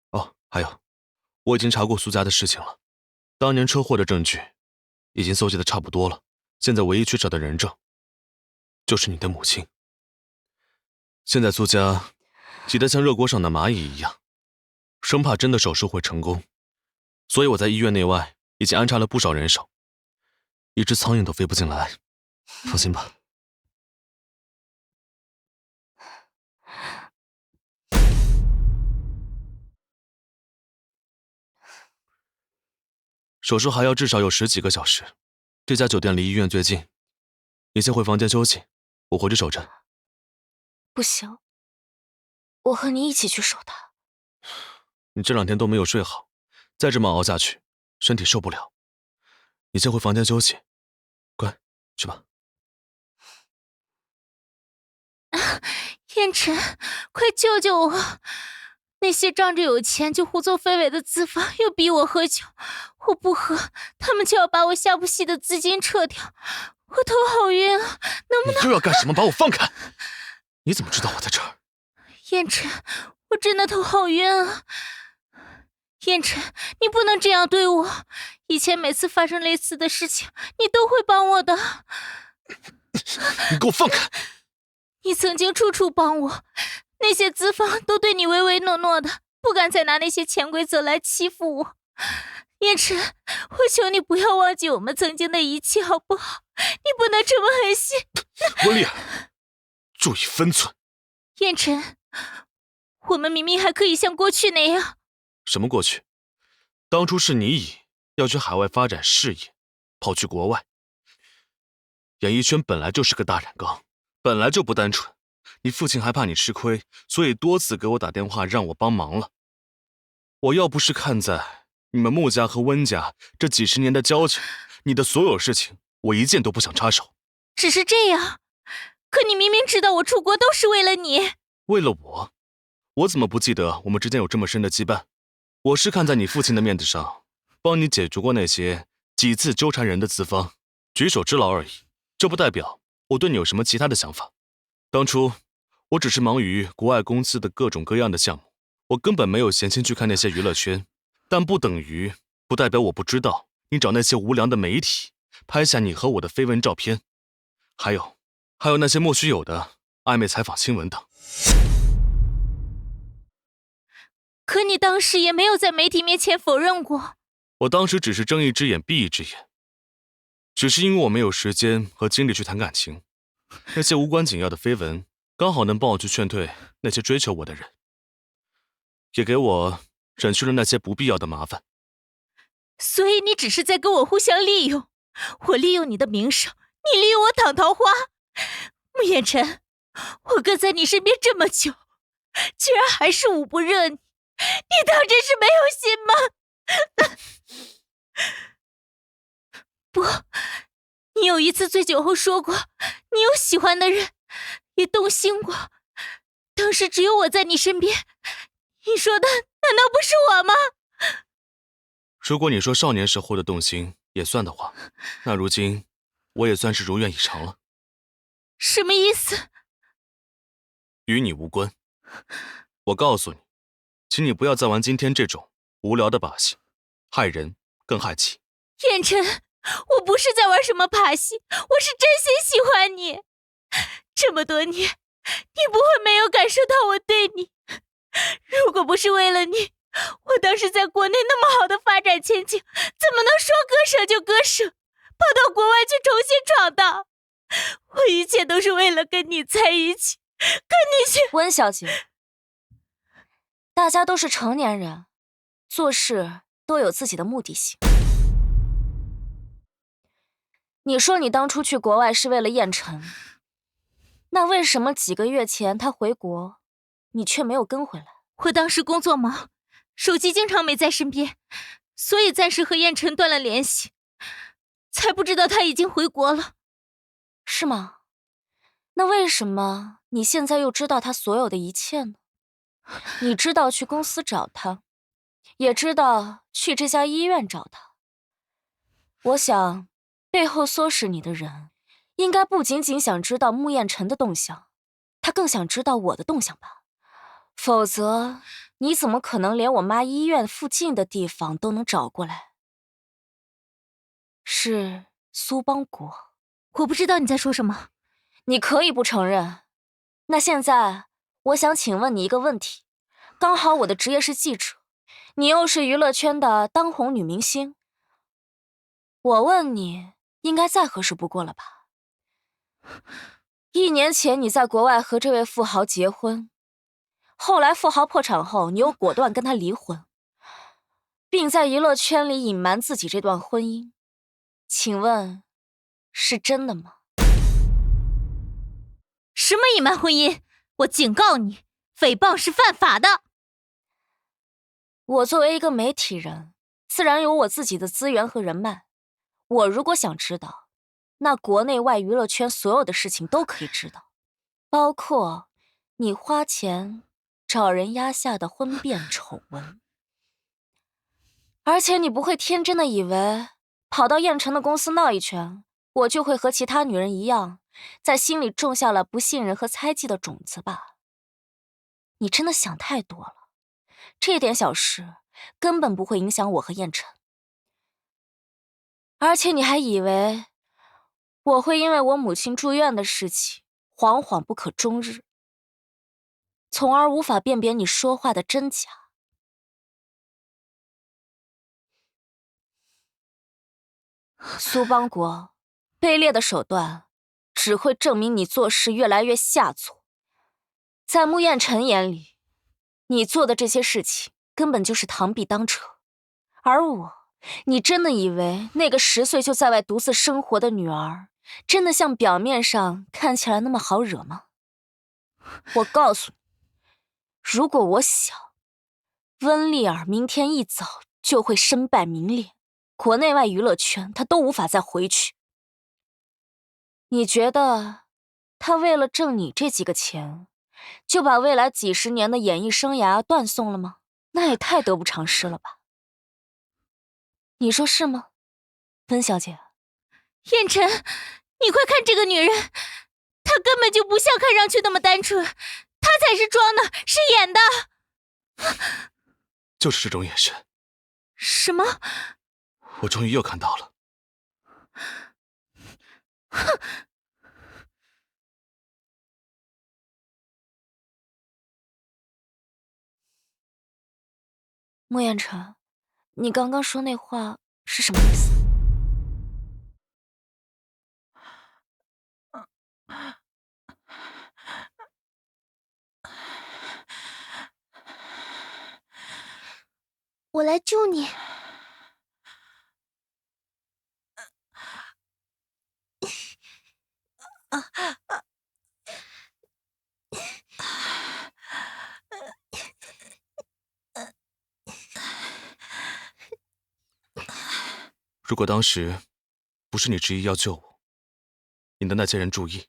哦，还有，我已经查过苏家的事情了，当年车祸的证据已经搜集的差不多了，现在唯一缺少的人证就是你的母亲。现在苏家急得像热锅上的蚂蚁一样，生怕真的手术会成功，所以我在医院内外已经安插了不少人手，一只苍蝇都飞不进来，放心吧。手术还要至少有10几个小时，这家酒店离医院最近，你先回房间休息，我回去守着。不行，我和你一起去守他。你这2天都没有睡好，再这么熬下去，身体受不了。你先回房间休息，乖，去吧。燕晨，快救救我！那些仗着有钱就胡作非为的资方又逼我喝酒，我不喝，他们就要把我下部戏的资金撤掉。我头好晕啊，能不能……你又要干什么？把我放开！你怎么知道我在这儿？燕晨，我真的头好晕啊！燕晨，你不能这样对我。以前每次发生类似的事情，你都会帮我的。你给我放开！你曾经处处帮我，那些资方都对你唯唯诺诺的，不敢再拿那些潜规则来欺负我。燕晨，我求你不要忘记我们曾经的一切，好不好？你不能这么狠心。温丽儿，注意分寸。燕晨，我们明明还可以像过去那样。什么过去？当初是你以要去海外发展事业，跑去国外。演艺圈本来就是个大染缸，本来就不单纯。你父亲还怕你吃亏，所以多次给我打电话让我帮忙了。我要不是看在你们穆家和温家这几10年的交情，你的所有事情我一件都不想插手。只是这样，可你明明知道我出国都是为了你。为了我？我怎么不记得我们之间有这么深的羁绊？我是看在你父亲的面子上，帮你解除过那些几次纠缠人的资方，举手之劳而已。这不代表我对你有什么其他的想法。当初我只是忙于国外公司的各种各样的项目，我根本没有闲心去看那些娱乐圈，但不代表我不知道你找那些无良的媒体拍下你和我的绯闻照片，还有那些莫须有的暧昧采访新闻等。可你当时也没有在媒体面前否认过。我当时只是睁一只眼闭一只眼，只是因为我没有时间和精力去谈感情，那些无关紧要的绯闻刚好能帮我去劝退那些追求我的人，也给我省去了那些不必要的麻烦。所以你只是在跟我互相利用，我利用你的名声，你利用我挡桃花。穆衍辰，我跟在你身边这么久，居然还是捂不热你，你当真是没有心吗？不，你有一次醉酒后说过，你有喜欢的人，也动心过。当时只有我在你身边，你说的难道不是我吗？如果你说少年时候的动心也算的话，那如今我也算是如愿以偿了。什么意思？与你无关。我告诉你，请你不要再玩今天这种无聊的把戏，害人更害己。衍辰，我不是在玩什么把戏，我是真心喜欢你。这么多年，你不会没有感受到我对你。如果不是为了你，我当时在国内那么好的发展前景，怎么能说割舍就割舍，跑到国外去重新闯荡？我一切都是为了跟你在一起，跟你去。温小姐，大家都是成年人，做事都有自己的目的性。你说你当初去国外是为了燕晨，那为什么几个月前他回国，你却没有跟回来？我当时工作忙，手机经常没在身边，所以暂时和燕晨断了联系，才不知道他已经回国了。是吗？那为什么你现在又知道他所有的一切呢？你知道去公司找他，也知道去这家医院找他。我想，背后唆使你的人，应该不仅仅想知道穆彦辰的动向，他更想知道我的动向吧。否则，你怎么可能连我妈医院附近的地方都能找过来？是苏邦国。我不知道你在说什么。你可以不承认。那现在，我想请问你一个问题。刚好我的职业是记者，你又是娱乐圈的当红女明星，我问你，应该再合适不过了吧？1年前你在国外和这位富豪结婚，后来富豪破产后，你又果断跟他离婚，并在娱乐圈里隐瞒自己这段婚姻，请问是真的吗？什么隐瞒婚姻？我警告你，诽谤是犯法的。我作为一个媒体人，自然有我自己的资源和人脉。我如果想知道，那国内外娱乐圈所有的事情都可以知道，包括你花钱找人压下的婚变丑闻。而且你不会天真的以为跑到燕晨的公司闹一圈，我就会和其他女人一样，在心里种下了不信任和猜忌的种子吧？你真的想太多了，这点小事根本不会影响我和燕晨。而且你还以为我会因为我母亲住院的事情惶惶不可终日，从而无法辨别你说话的真假。苏邦国，卑劣的手段只会证明你做事越来越下作。在穆彦辰眼里，你做的这些事情根本就是螳臂当车，而我，你真的以为那个10岁就在外独自生活的女儿，真的像表面上看起来那么好惹吗？我告诉你，如果我想，温丽儿明天一早就会身败名裂，国内外娱乐圈她都无法再回去。你觉得她为了挣你这几个钱，就把未来几10年的演艺生涯断送了吗？那也太得不偿失了吧。你说是吗，温小姐？燕晨，你快看这个女人，她根本就不像看上去那么单纯，她才是装的，是演的。就是这种眼神。什么？我终于又看到了。哼！穆彦辰，你刚刚说那话是什么意思？我来救你。如果当时不是你执意要救我，你的那些人注意，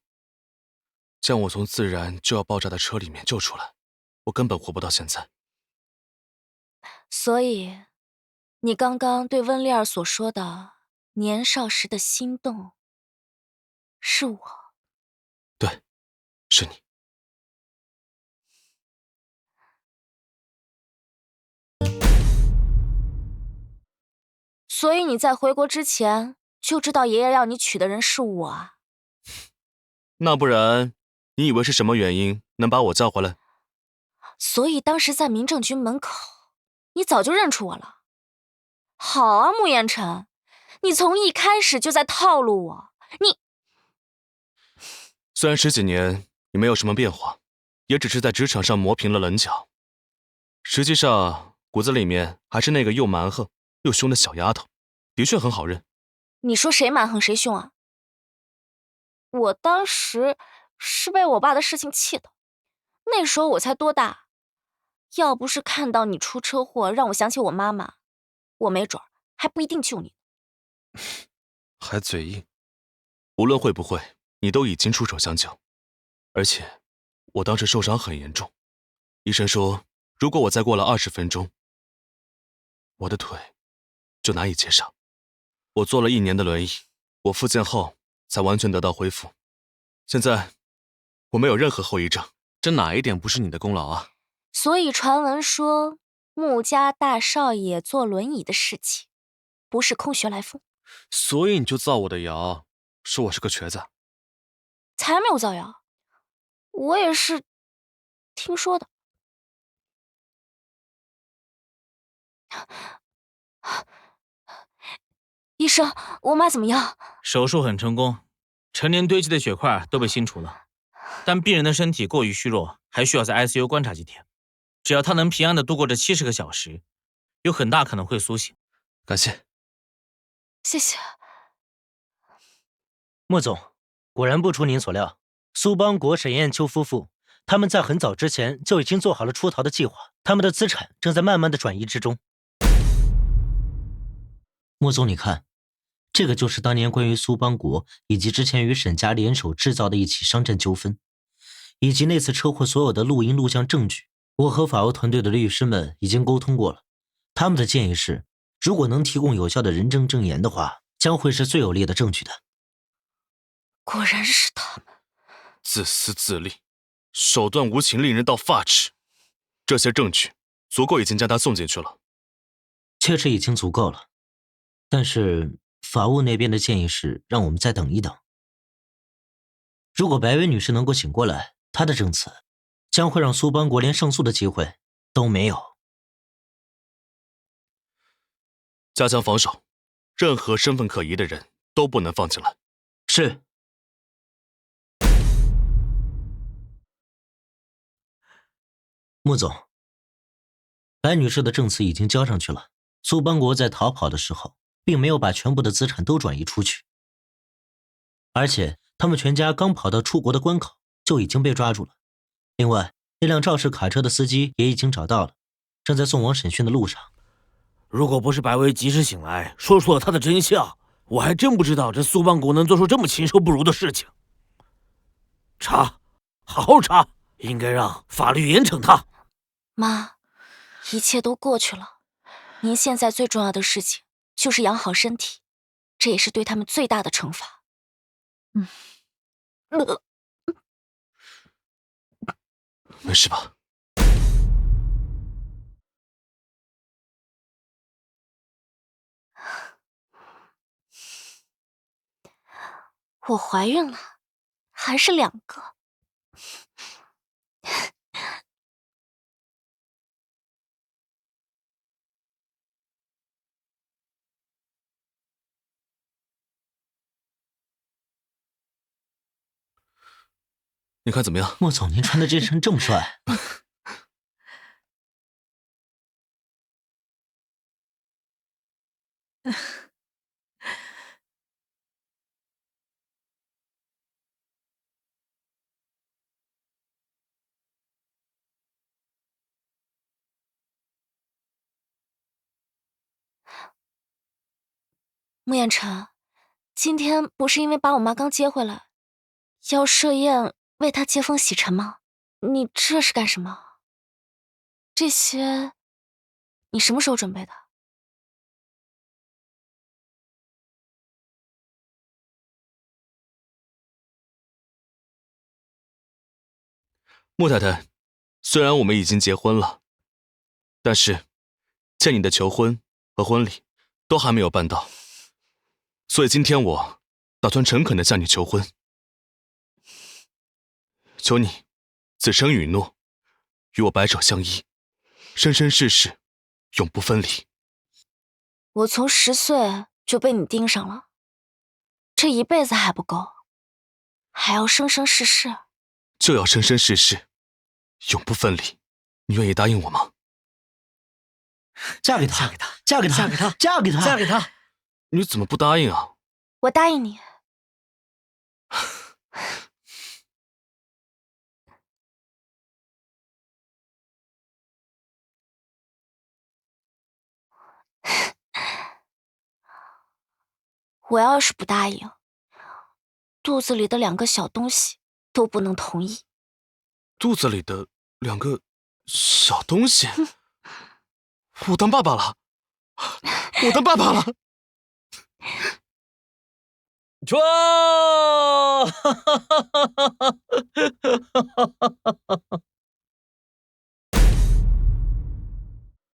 将我从自然就要爆炸的车里面救出来，我根本活不到现在。所以，你刚刚对温丽儿所说的年少时的心动，是我。对，是你。所以你在回国之前就知道爷爷让你娶的人是我啊？那不然，你以为是什么原因能把我叫回来？所以当时在民政局门口，你早就认出我了。好啊，穆彦辰，你从一开始就在套路我。你虽然10几年你没有什么变化，也只是在职场上磨平了棱角，实际上骨子里面还是那个又蛮横又凶的小丫头，的确很好认。你说谁蛮横谁凶啊？我当时是被我爸的事情气的，那时候我才多大，要不是看到你出车祸让我想起我妈妈，我没准还不一定救你。还嘴硬，无论会不会，你都已经出手相救，而且我当时受伤很严重，医生说如果我再过了20分钟，我的腿就难以接上。我坐了1年的轮椅，我复健后才完全得到恢复。现在我没有任何后遗症，这哪一点不是你的功劳啊？所以传闻说穆家大少爷坐轮椅的事情，不是空穴来风。所以你就造我的谣，说我是个瘸子？才没有造谣，我也是听说的。医生，我妈怎么样？手术很成功，陈年堆积的血块都被清除了，但病人的身体过于虚弱，还需要在 ICU 观察几天。只要他能平安的度过这70个小时，有很大可能会苏醒。感谢。谢谢。穆总，果然不出您所料，苏邦国、沈艳秋夫妇他们在很早之前就已经做好了出逃的计划，他们的资产正在慢慢的转移之中。穆总，你看，这个就是当年关于苏邦国以及之前与沈家联手制造的一起商战纠纷，以及那次车祸所有的录音录像证据。我和法务团队的律师们已经沟通过了，他们的建议是，如果能提供有效的人证证言的话，将会是最有力的证据的。果然是他们，自私自利，手段无情，令人到发指。这些证据足够已经将他送进去了。确实已经足够了，但是法务那边的建议是让我们再等一等。如果白薇女士能够醒过来，她的证词将会让苏邦国连胜诉的机会都没有。加强防守，任何身份可疑的人都不能放进来。是。穆总，白女士的证词已经交上去了。苏邦国在逃跑的时候，并没有把全部的资产都转移出去，而且他们全家刚跑到出国的关口就已经被抓住了。另外，那辆肇事卡车的司机也已经找到了，正在送往审讯的路上。如果不是白薇及时醒来，说出了他的真相，我还真不知道这苏邦国能做出这么禽兽不如的事情。查，好好查，应该让法律严惩他。妈，一切都过去了，您现在最重要的事情就是养好身体，这也是对他们最大的惩罚。没事吧？我怀孕了，还是2个。你看怎么样？莫总，您穿的这身这么帅。穆远辰，今天不是因为把我妈刚接回来，要设宴为她接风洗尘吗？你这是干什么？这些你什么时候准备的？穆太太，虽然我们已经结婚了，但是见你的求婚和婚礼都还没有办到，所以今天我打算诚恳地向你求婚，求你此生允诺，与我白首相依，生生世世永不分离。我从10岁就被你盯上了，这一辈子还不够，还要生生世世。就要生生世世永不分离，你愿意答应我吗？嫁给他，嫁给他，嫁给他，嫁给他，嫁给他。你怎么不答应啊？我答应你。我要是不答应，肚子里的2个小东西都不能同意。肚子里的2个小东西，我当爸爸了，我当爸爸了。抓！ 啊！ ！